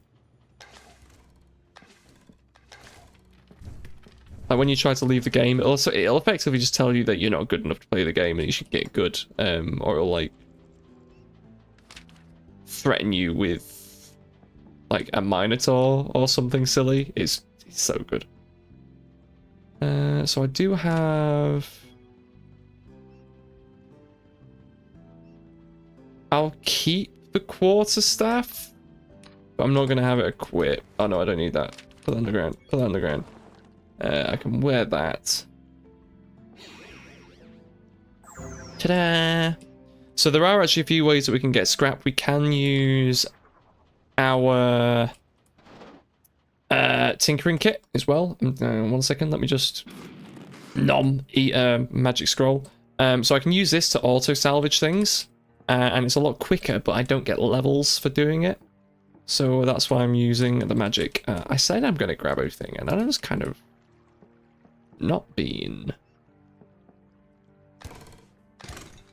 Like when you try to leave the game, it'll effectively just tell you that you're not good enough to play the game and you should get good. Or it'll like threaten you with like a minotaur or something silly is so good. So I do have... I'll keep the quarterstaff, but I'm not going to have it equipped. Oh no, I don't need that. Put that on the ground. Put that on the ground. I can wear that. Ta-da! So there are actually a few ways that we can get scrap. We can use our tinkering kit as well. 1 second, let me just eat a magic scroll. So I can use this to auto salvage things, and it's a lot quicker, but I don't get levels for doing it. So that's why I'm using the magic. I said I'm going to grab everything, and I was kind of not being.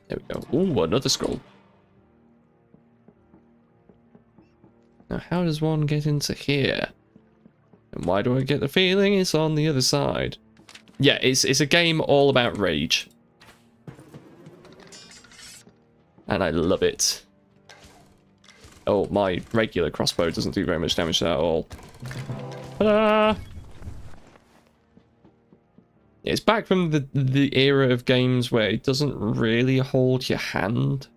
There we go. Ooh, another scroll. Now, how does one get into here? And why do I get the feeling it's on the other side? Yeah, it's a game all about rage. And I love it. Oh, my regular crossbow doesn't do very much damage at all. Ta-da! It's back from the era of games where it doesn't really hold your hand.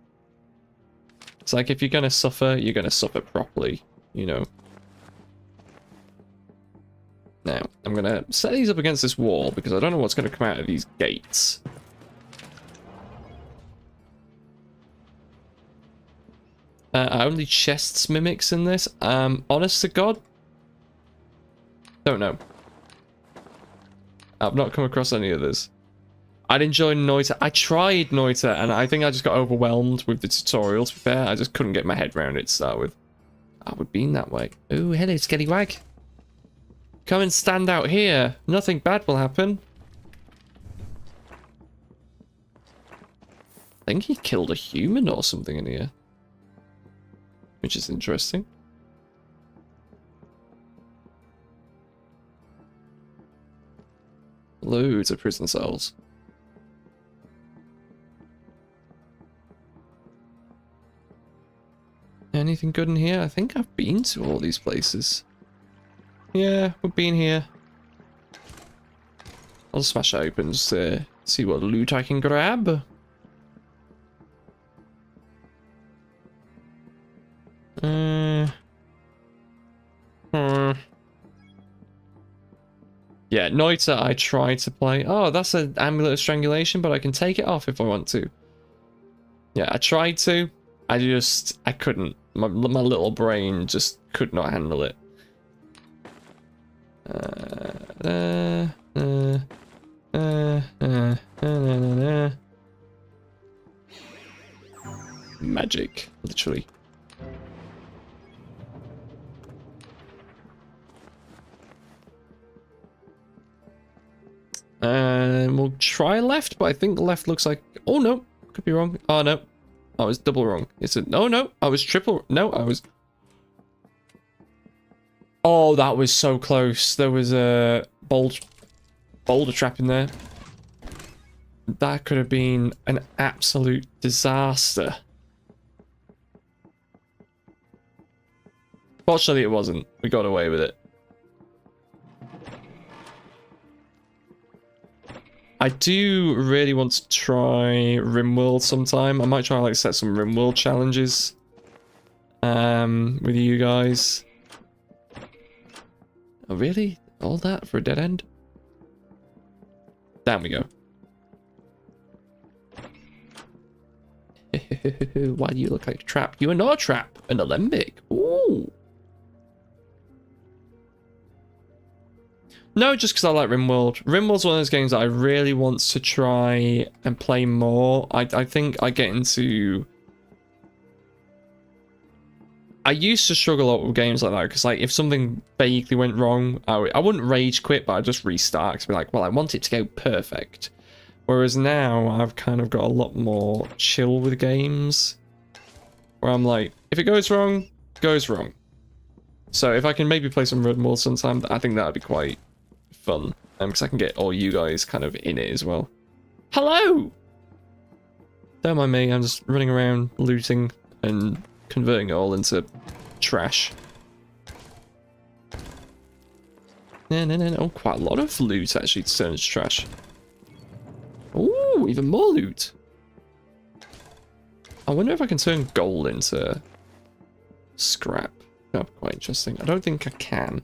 It's like if you're going to suffer, you're going to suffer properly, you know. Now, I'm going to set these up against this wall because I don't know what's going to come out of these gates. Are only chests mimics in this? Honest to God? Don't know. I've not come across any others. I'd enjoy Noita. I tried Noita, and I think I just got overwhelmed with the tutorial, to be fair. I just couldn't get my head around it to start with. I would be in that way. Oh, hello, Skellywag. Come and stand out here. Nothing bad will happen. I think he killed a human or something in here. Which is interesting. Loads of prison cells. Anything good in here? I think I've been to all these places. Yeah, we've been here. I'll smash it open just to see what loot I can grab. Yeah, Noita I tried to play. Oh, that's an amulet of strangulation, but I can take it off if I want to. Yeah, I tried to. I couldn't. My little brain just could not handle it. Magic, literally. And we'll try left, but I think left looks like... Oh, no. Could be wrong. Oh, no. I was double wrong. It's a... Oh, no. I was triple... No, I was... Oh, that was so close. There was a boulder trap in there. That could have been an absolute disaster. Fortunately, it wasn't. We got away with it. I do really want to try RimWorld sometime. I might try like set some RimWorld challenges with you guys. Oh really? All that for a dead end? Down we go. Why do you look like a trap? You are not a trap. An alembic. Ooh. No, just because I like RimWorld. RimWorld's one of those games that I really want to try and play more. I think I get into... I used to struggle a lot with games like that, because like, if something vaguely went wrong, I wouldn't rage quit, but I'd just restart, because I'd be like, well, I want it to go perfect. Whereas now, I've kind of got a lot more chill with games, where I'm like, if it goes wrong, goes wrong. So if I can maybe play some RimWorld sometime, I think that would be quite fun, because I can get all you guys kind of in it as well. Hello! Don't mind me, I'm just running around looting and converting it all into trash. No. Oh, quite a lot of loot actually to turn into trash. Ooh, even more loot. I wonder if I can turn gold into scrap. That'd be quite interesting. I don't think I can.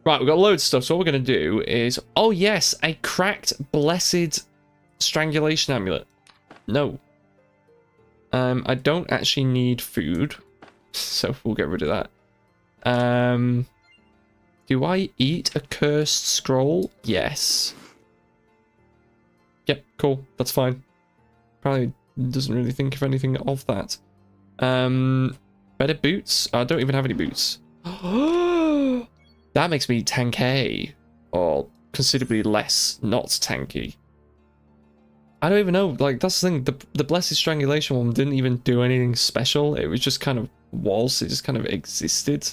Right, we've got loads of stuff. So what we're going to do is... Oh, yes, a cracked blessed strangulation amulet. No. I don't actually need food. So we'll get rid of that. Do I eat a cursed scroll? Yes. Yep, cool. That's fine. Probably doesn't really think of anything of that. Better boots? I don't even have any boots. That makes me 10k. Or considerably less not tanky. I don't even know. Like, that's the thing. The Blessed Strangulation one didn't even do anything special. It was just kind of was. It just kind of existed.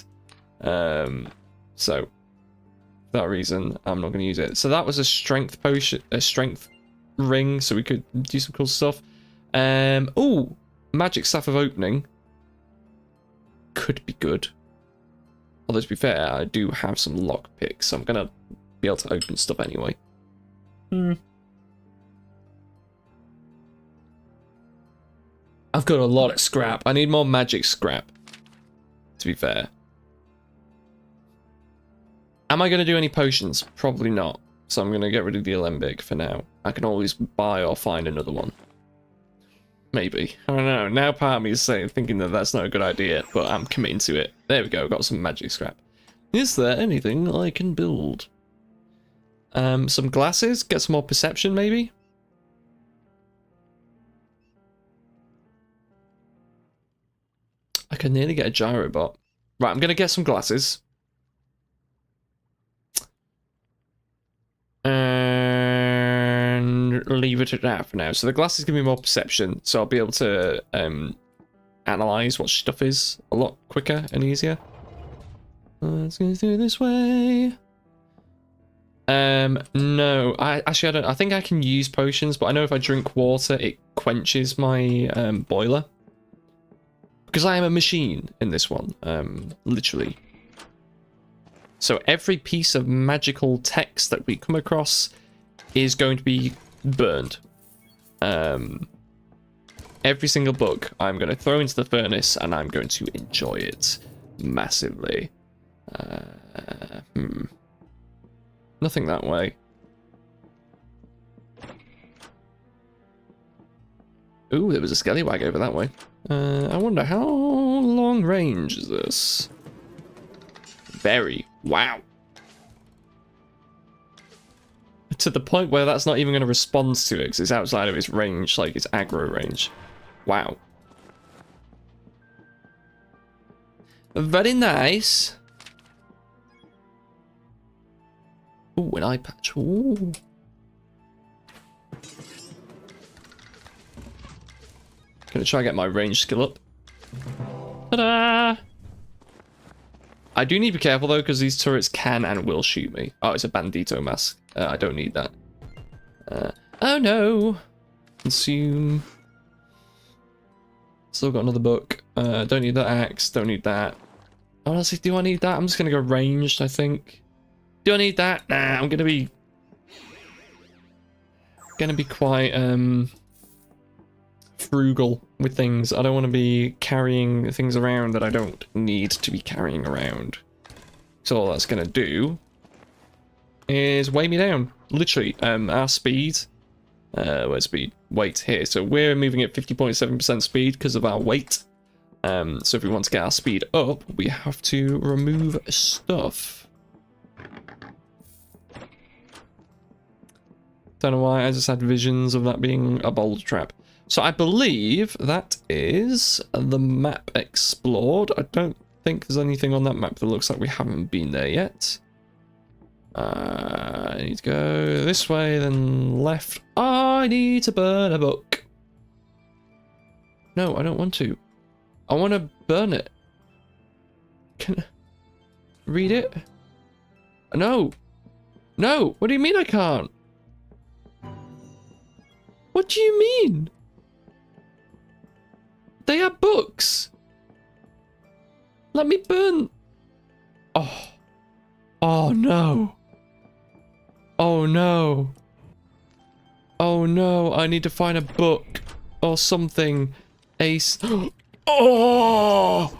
So, for that reason, I'm not going to use it. So that was a strength potion, a strength ring, so we could do some cool stuff. Oh, magic staff of opening could be good. Although to be fair, I do have some lockpicks, so I'm gonna be able to open stuff anyway. I've got a lot of scrap. I need more magic scrap, to be fair. Am I gonna do any potions? Probably not. So I'm gonna get rid of the alembic for now. I can always buy or find another one. Maybe. I don't know. Now part of me is thinking that that's not a good idea, but I'm committing to it. There we go. Got some magic scrap. Is there anything I can build? Some glasses. Get some more perception, maybe? I can nearly get a gyrobot. Right, I'm going to get some glasses. And leave it at that for now. So the glasses give me more perception, so I'll be able to analyze what stuff is a lot quicker and easier. Let's go through this way. No, I don't. I think I can use potions, but I know if I drink water, it quenches my boiler. Because I am a machine in this one, literally. So every piece of magical text that we come across is going to be burned. Every single book I'm going to throw into the furnace, and I'm going to enjoy it massively. Nothing that way. Ooh, there was a scallywag over that way. I wonder how long range is this? Very. Wow. To the point where that's not even going to respond to it because it's outside of its range, like its aggro range. Wow. Very nice. Ooh, an eye patch. Ooh. Gonna try and get my range skill up. Ta-da! I do need to be careful though, because these turrets can and will shoot me. Oh, it's a bandito mask. I don't need that. Oh no! Consume. Still got another book. Don't need that axe. Don't need that. Honestly, do I need that? I'm just gonna go ranged, I think. Do I need that? Nah, I'm gonna be quite frugal with things. I don't want to be carrying things around that I don't need to be carrying around. So all that's gonna do is weigh me down. Literally, our speed. Where's speed? Weight here. So we're moving at 50.7% speed because of our weight. So if we want to get our speed up, we have to remove stuff. Don't know why, I just had visions of that being a boulder trap. So I believe that is the map explored. I don't think there's anything on that map that looks like we haven't been there yet. I need to go this way, then left. I need to burn a book. No, I don't want to. I want to burn it. Can I read it? No. No, what do you mean I can't? What do you mean? They are books. Let me burn. Oh. Oh no. Oh no. Oh no, I need to find a book or something. Ace. Oh!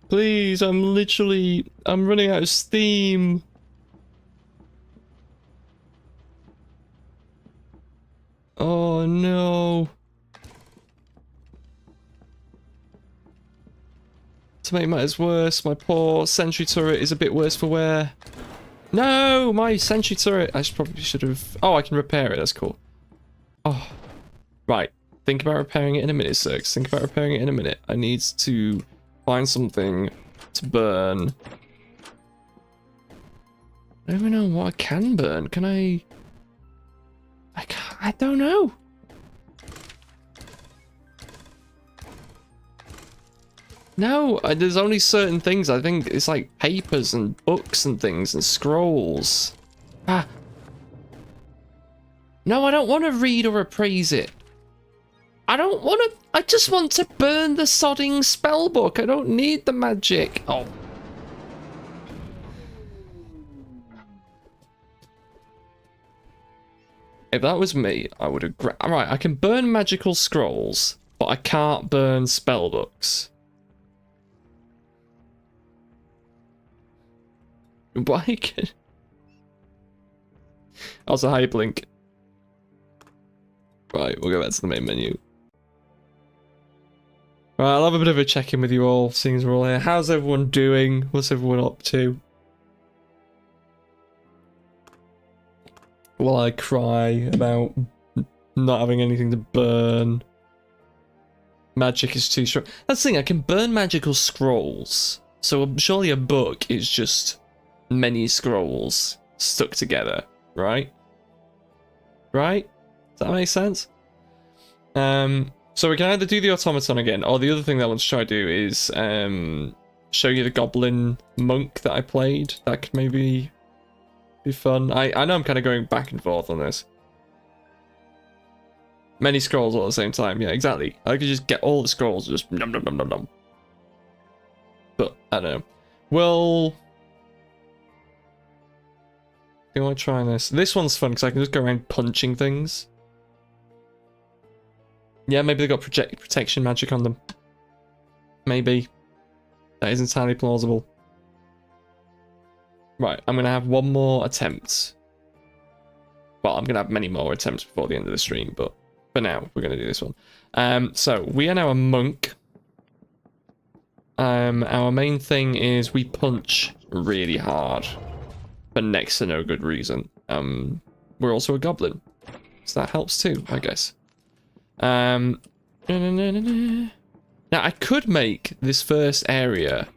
Please, I'm running out of steam. Oh no. To make matters worse, my poor sentry turret is a bit worse for wear. No, my sentry turret. I probably should have. Oh, I can repair it. That's cool. Oh, right. Think about repairing it in a minute, Stirx. Think about repairing it in a minute. I need to find something to burn. I don't even know what I can burn. Can I? I don't know. No, there's only certain things. I think it's like papers and books and things and scrolls. Ah. No, I don't want to read or appraise it. I don't want to. I just want to burn the sodding spell book. I don't need the magic. Oh. If that was me, I would have... Alright, I can burn magical scrolls, but I can't burn spell books. Why can... Also, hi, Blink. Right, we'll go back to the main menu. Right, I'll have a bit of a check-in with you all, seeing as we're all here. How's everyone doing? What's everyone up to? Will I cry about not having anything to burn? Magic is too strong. That's the thing, I can burn magical scrolls. So surely a book is just many scrolls stuck together, right? Right? Does that make sense? So we can either do the automaton again, or the other thing that I want to try to do is show you the goblin monk that I played. That could maybe be fun. I know I'm kind of going back and forth on this. Many scrolls all at the same time. Yeah, exactly. I could just get all the scrolls, just num num num num num. But I don't know. Well, I want to try this. This one's fun because I can just go around punching things. Yeah, maybe they got protection magic on them. Maybe. That is entirely plausible. Right, I'm going to have one more attempt. Well, I'm going to have many more attempts before the end of the stream, but for now, we're going to do this one. So, we are now a monk. Our main thing is we punch really hard. For next to no good reason. We're also a goblin. So that helps too, I guess. Now, I could make this first area...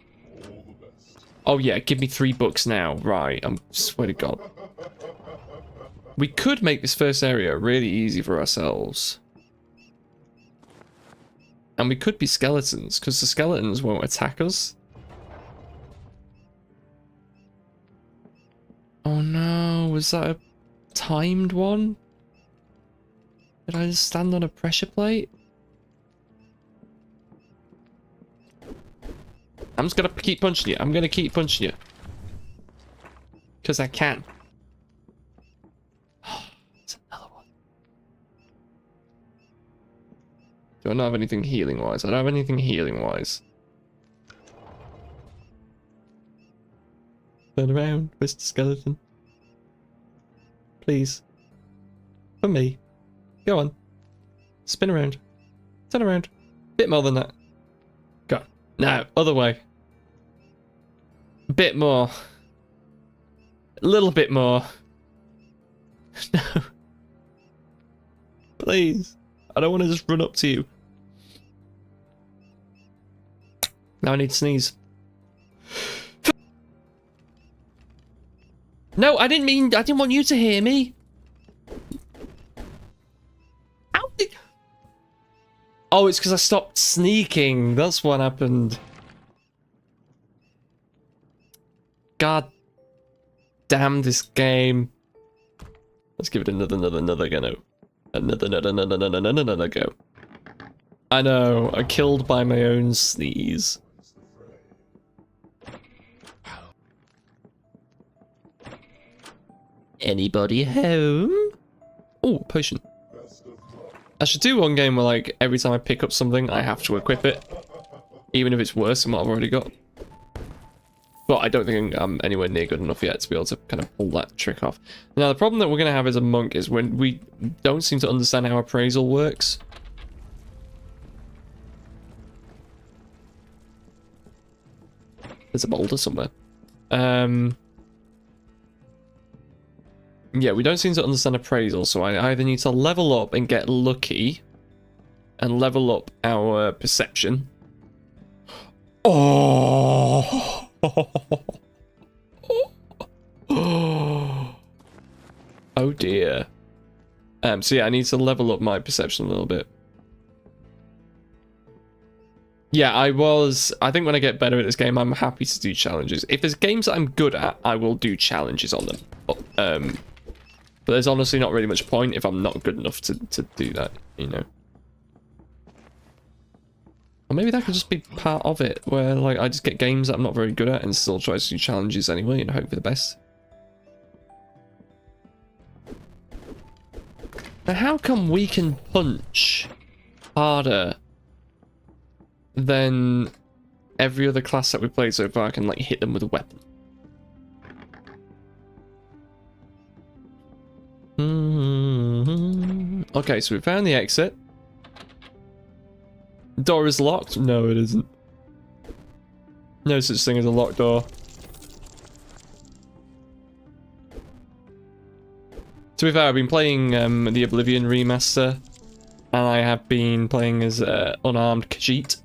Oh yeah, give me 3 books now. Right, I swear to God. We could make this first area really easy for ourselves. And we could be skeletons, because the skeletons won't attack us. Oh no, was that a timed one? Did I just stand on a pressure plate? I'm just gonna keep punching you. I'm gonna keep punching you. Because I can. It's another one. Do I not have anything healing wise? I don't have anything healing wise. Turn around, Mr. Skeleton. Please. For me. Go on. Spin around. Turn around. Bit more than that. Go. No, other way. A bit more. A little bit more. No. Please. I don't want to just run up to you. Now I need to sneeze. No, I didn't want you to hear me. How did... Oh, it's because I stopped sneaking. That's what happened. God damn this game. Let's give it another go. Another go. I know, I killed by my own sneeze. Anybody home? Oh, potion. I should do one game where, like, every time I pick up something, I have to equip it. Even if it's worse than what I've already got. But I don't think I'm anywhere near good enough yet to be able to kind of pull that trick off. Now, the problem that we're going to have as a monk is when we don't seem to understand how appraisal works. There's a boulder somewhere. Yeah, we don't seem to understand appraisal, so I either need to level up and get lucky and level up our perception. Oh! Oh dear. So yeah, I need to level up my perception a little bit. Yeah, I think when I get better at this game, I'm happy to do challenges. If there's games that I'm good at, I will do challenges on them. But there's honestly not really much point if I'm not good enough to do that, you know. Or maybe that could just be part of it, where like I just get games that I'm not very good at and still try to do challenges anyway and hope for the best. Now how come we can punch harder than every other class that we've played so far can like hit them with a weapon? Okay, so we found the exit. The door is locked? No, it isn't. No such thing as a locked door. To be fair, I've been playing the Oblivion remaster, and I have been playing as unarmed Khajiit,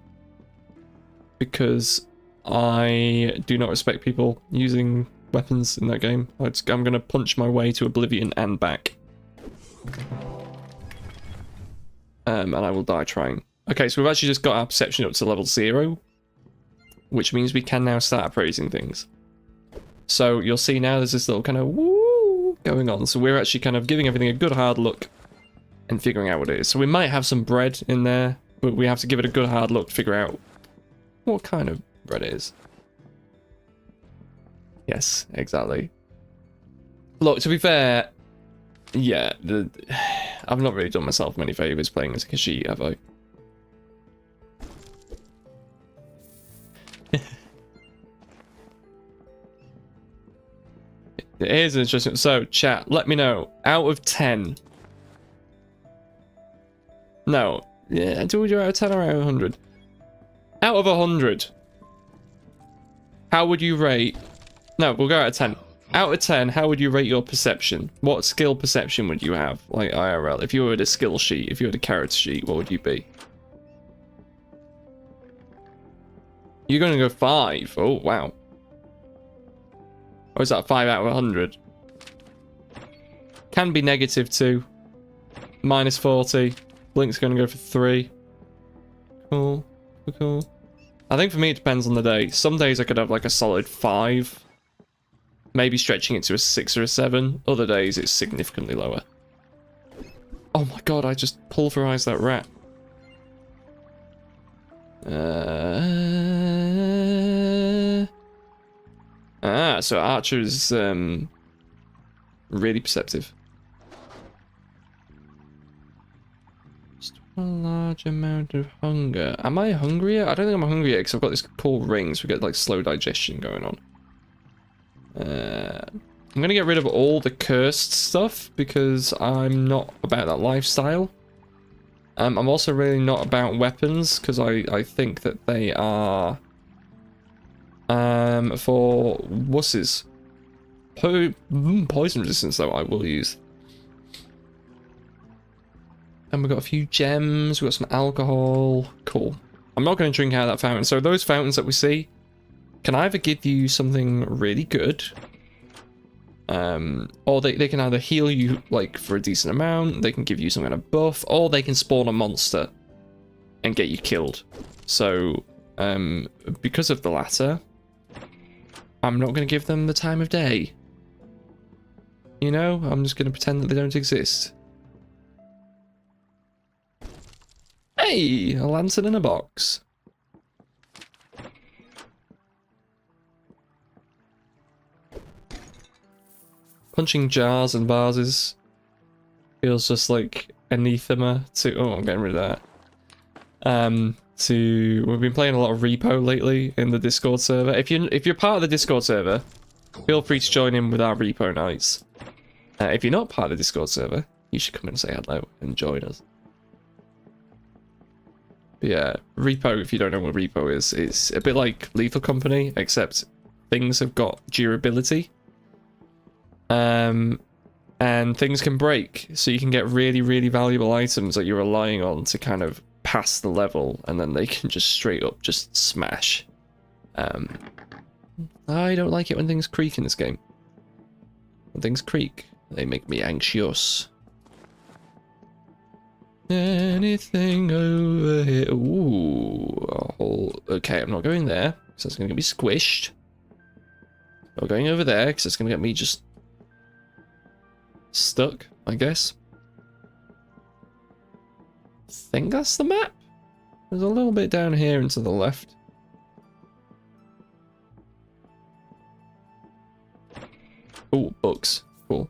because I do not respect people using weapons in that game. I'm gonna punch my way to Oblivion and back. And I will die trying. Okay, so we've actually just got our perception up to level 0, which means we can now start appraising things. So you'll see now there's this little kind of woo going on. So we're actually kind of giving everything a good hard look and figuring out what it is. So we might have some bread in there, but we have to give it a good hard look to figure out what kind of bread it is. Yes, exactly. Look, to be fair, yeah, I've not really done myself many favours playing as a Kenshi, have I? It is interesting. So, chat, let me know. Out of 10. No. Yeah, do we do out of 10 or out of 100? Out of 100. How would you rate... No, we'll go out of 10. Out of 10, how would you rate your perception? What skill perception would you have? Like IRL. If you were at a skill sheet, if you had a character sheet, what would you be? You're going to go 5. Oh, wow. Or is that 5 out of 100? Can be negative 2. Minus 40. Blink's going to go for 3. Cool. Cool. I think for me it depends on the day. Some days I could have like a solid 5. Maybe stretching it to a 6 or a 7. Other days it's significantly lower. Oh my god, I just pulverized that rat. So Archer is really perceptive. Just a large amount of hunger. Am I hungrier? I don't think I'm hungry yet because I've got this cool ring, so we get like slow digestion going on. I'm gonna get rid of all the cursed stuff because I'm not about that lifestyle. I'm also really not about weapons because I think that they are for wusses. Poison resistance though I will use. And we've got a few gems, we've got some alcohol. Cool. I'm not going to drink out of that fountain. So those fountains that we see can either give you something really good Or they can either heal you like for a decent amount, they can give you some kind of buff, or they can spawn a monster and get you killed. So because of the latter, I'm not going to give them the time of day. You know, I'm just going to pretend that they don't exist. Hey, a lantern in a box. Punching jars and vases feels just like anathema to... Oh, I'm getting rid of that. We've been playing a lot of repo lately in the Discord server. If you're part of the Discord server, feel free to join in with our repo nights. If you're not part of the Discord server, you should come and say hello and join us. But yeah, repo, if you don't know what repo is, it's a bit like Lethal Company, except things have got durability. And things can break, so you can get really, really valuable items that you're relying on to kind of pass the level, and then they can just straight up just smash. I don't like it when things creak in this game. When things creak, they make me anxious. Anything over here? Ooh. Okay, I'm not going there, because that's going to get me squished. I'm going over there, because it's going to get me just stuck, I guess. I think that's the map. There's a little bit down here and to the left. Oh, books. Cool.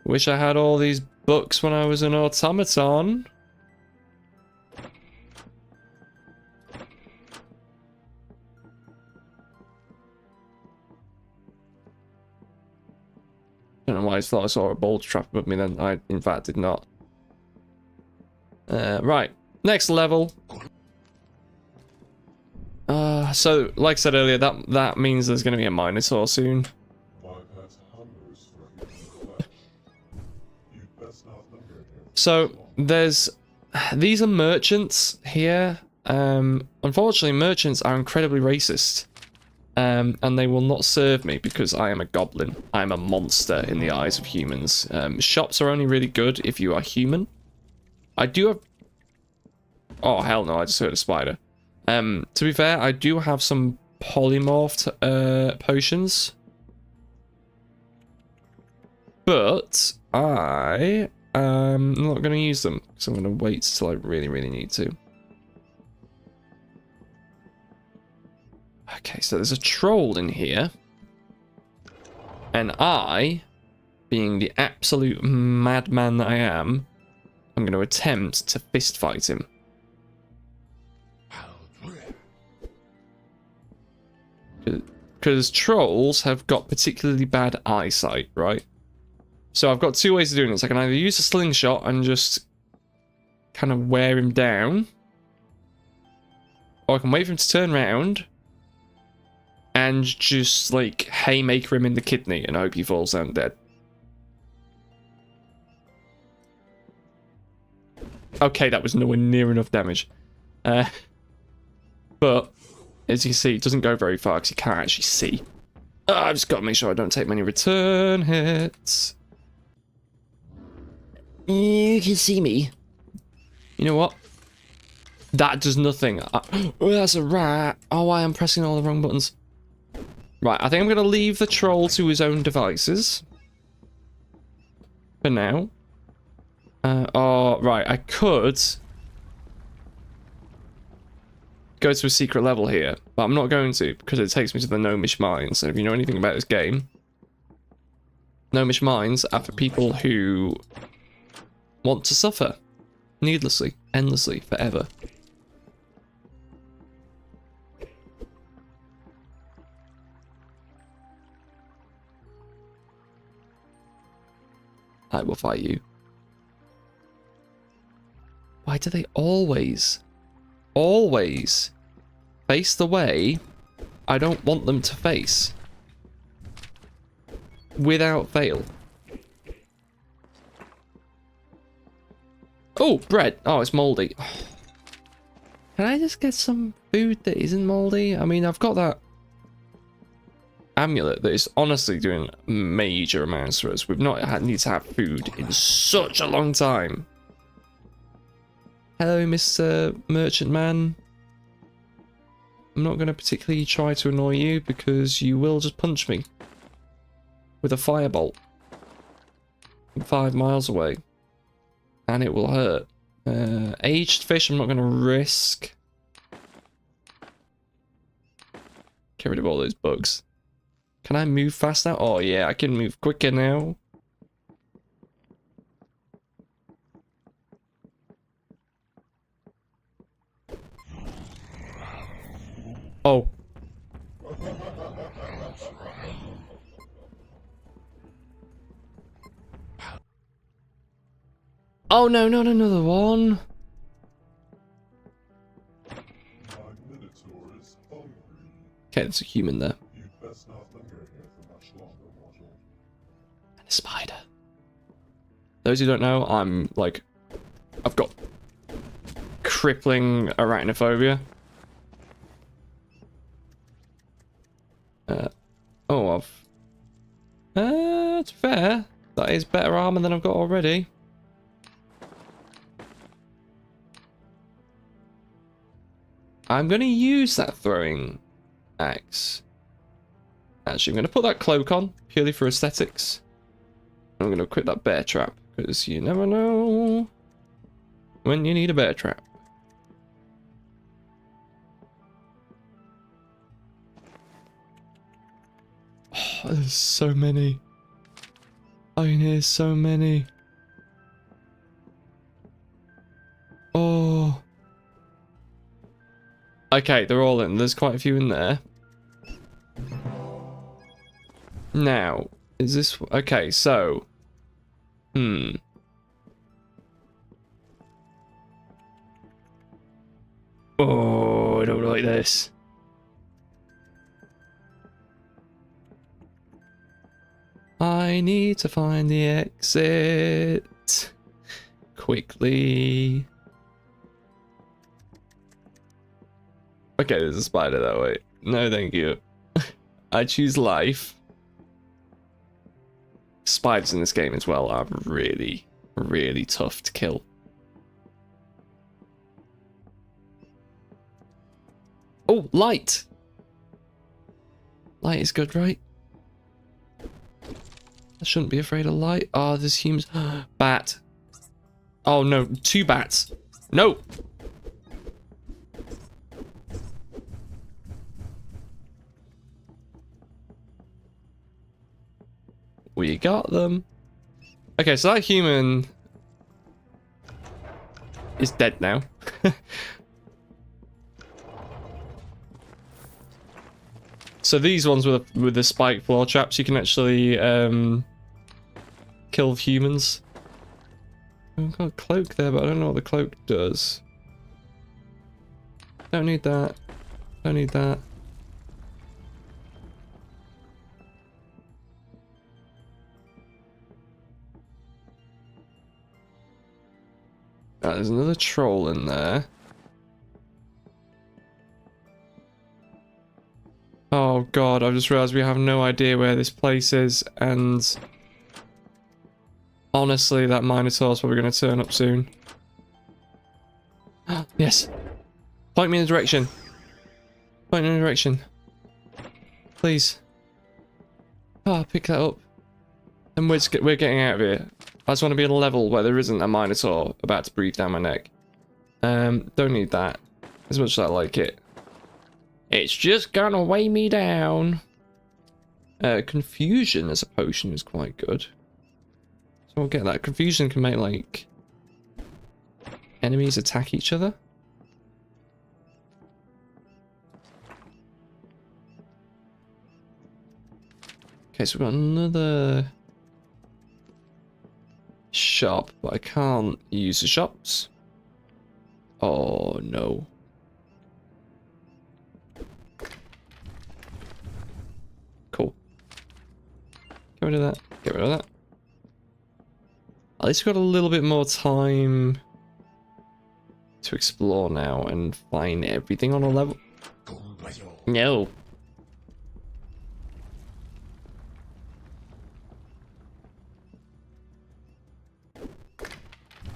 Wish I had all these books when I was an automaton. I don't know why I thought I saw a bolt trap above me then. I, in fact, did not. Right. Next level. So, like I said earlier, that means there's going to be a Minotaur soon. So, these are merchants here. Unfortunately, merchants are incredibly racist. And they will not serve me because I am a goblin. I am a monster in the eyes of humans. Shops are only really good if you are human. I do have... Oh, hell no, I just heard a spider. To be fair, I do have some polymorphed potions. But I am not going to use them, so I'm going to wait till I really, really need to. Okay, so there's a troll in here. And I, being the absolute madman that I am, I'm going to attempt to fist fight him. Because trolls have got particularly bad eyesight, right? So I've got two ways of doing this. I can either use a slingshot and just kind of wear him down, or I can wait for him to turn around and just, like, haymaker him in the kidney and hope he falls down dead. Okay, that was nowhere near enough damage. But, as you can see, it doesn't go very far because you can't actually see. I've just got to make sure I don't take many return hits. You can see me. You know what? That does nothing. Oh, that's a rat. Oh, I am pressing all the wrong buttons. Right, I think I'm going to leave the troll to his own devices. For now. Oh, right, I could go to a secret level here, but I'm not going to, because it takes me to the Gnomish Mines, and if you know anything about this game, Gnomish Mines are for people who want to suffer. Needlessly, endlessly, forever. I will fight you. Why do they always face the way I don't want them to face? Without fail. Oh, bread. Oh, it's moldy. Can I just get some food that isn't moldy? I mean, I've got that amulet that is honestly doing major amounts for us. We've not had need to have food in such a long time. Hello, Mr. Merchant Man. I'm not going to particularly try to annoy you because you will just punch me with a firebolt from 5 miles away, and it will hurt. Aged fish, I'm not going to risk. Get rid of all those bugs. Can I move fast now? Oh yeah, I can move quicker now. Oh. Oh no, not another one. Okay, there's a human there. And a spider. Those who don't know, I've got crippling arachnophobia. It's fair. That is better armor than I've got already. I'm going to use that throwing axe. Actually, I'm going to put that cloak on, purely for aesthetics. I'm going to equip that bear trap, because you never know when you need a bear trap. Oh, there's so many. I can hear so many. Oh. Okay, they're all in. There's quite a few in there. Now, is this... Okay, so... Oh, I don't like this. I need to find the exit quickly. Okay, there's a spider that way. No, thank you. I choose life. Spiders in this game as well are really, really tough to kill. Oh, light! Light is good, right? I shouldn't be afraid of light. Oh, there's humans. Bat. Oh no, 2 bats. No! We got them. Okay, so that human is dead now. So these ones with the spike floor traps, you can actually kill humans. I've got a cloak there, but I don't know what the cloak does. Don't need that. Don't need that. Right, there's another troll in there. Oh god, I've just realised we have no idea where this place is, and honestly, that Minotaur's probably going to turn up soon. Yes! Point me in the direction. Point me in the direction. Please. Oh, pick that up. And we're getting out of here. I just want to be at a level where there isn't a Minotaur about to breathe down my neck. Don't need that. As much as I like it. It's just gonna weigh me down. Confusion as a potion is quite good. So we'll get that. Confusion can make, like, enemies attack each other. Okay, so we've got another shop, but I can't use the shops. Oh no. Cool. Get rid of that. Get rid of that. At least we've got a little bit more time to explore now and find everything on a level. No.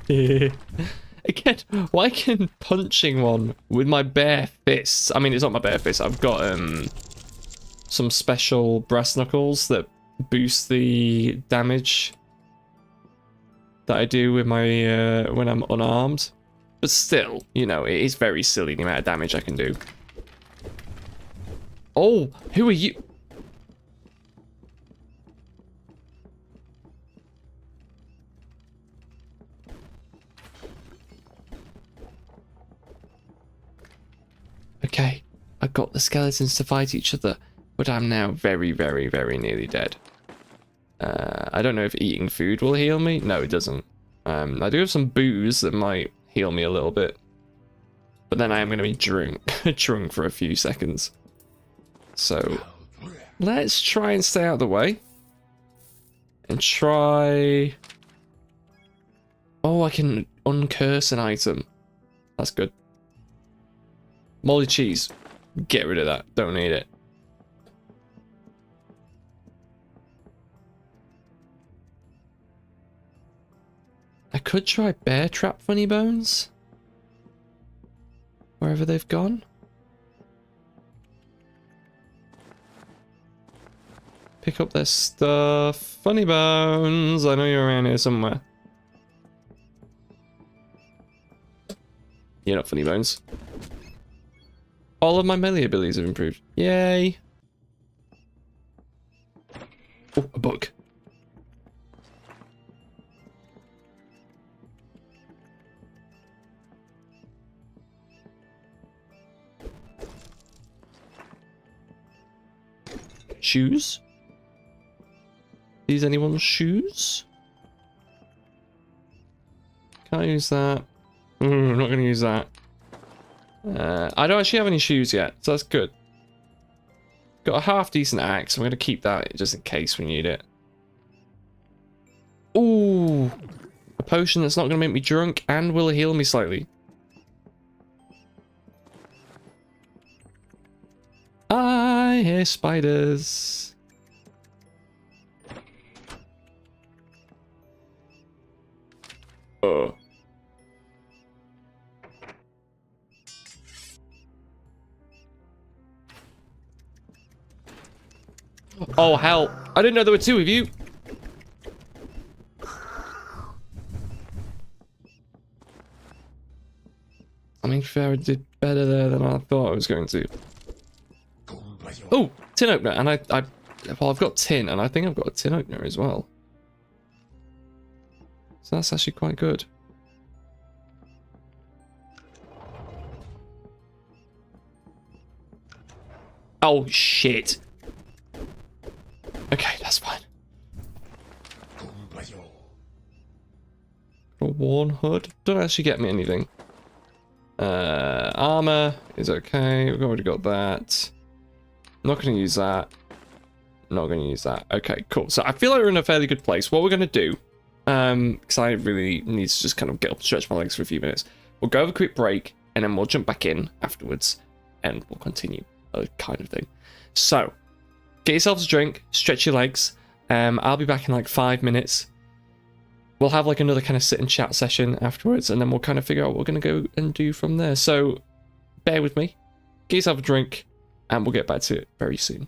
Again, why can punching one with my bare fists? I mean, it's not my bare fists. I've got some special brass knuckles that boost the damage that I do with my when I'm unarmed. But still, you know, it is very silly the amount of damage I can do. Oh, who are you? Okay, I got the skeletons to fight each other, but I'm now very, very, very nearly dead. I don't know if eating food will heal me. No, it doesn't. I do have some booze that might heal me a little bit. But then I am going to be drunk for a few seconds. So, let's try and stay out of the way. And try... Oh, I can uncurse an item. That's good. Moldy cheese. Get rid of that. Don't need it. I could try bear trap funny bones. Wherever they've gone. Pick up their stuff. Funny bones. I know you're around here somewhere. You're not funny bones. All of my melee abilities have improved. Yay. Oh, a bug. Shoes? These anyone's shoes? Can't use that. I'm not going to use that. I don't actually have any shoes yet, so that's good. Got a half decent axe. I'm going to keep that just in case we need it. Ooh, a potion that's not going to make me drunk and will heal me slightly. I hear spiders. Oh. Oh, hell. I didn't know there were two of you. I mean, fair, I did better there than I thought I was going to. Oh, tin opener. And well, I've got tin, and I think I've got a tin opener as well. So that's actually quite good. Oh, shit. Okay, that's fine. A worn hood. Don't actually get me anything. Armor is okay. We've already got that. Not going to use that. Not going to use that. Okay, cool. So I feel like we're in a fairly good place. What we're going to do, because I really need to just kind of get up and stretch my legs for a few minutes. We'll go have a quick break, and then we'll jump back in afterwards, and we'll continue, kind of thing. So, get yourselves a drink, stretch your legs. I'll be back in like 5 minutes. We'll have like another kind of sit and chat session afterwards, and then we'll kind of figure out what we're going to go and do from there. So, bear with me. Get yourself a drink, and we'll get back to it very soon.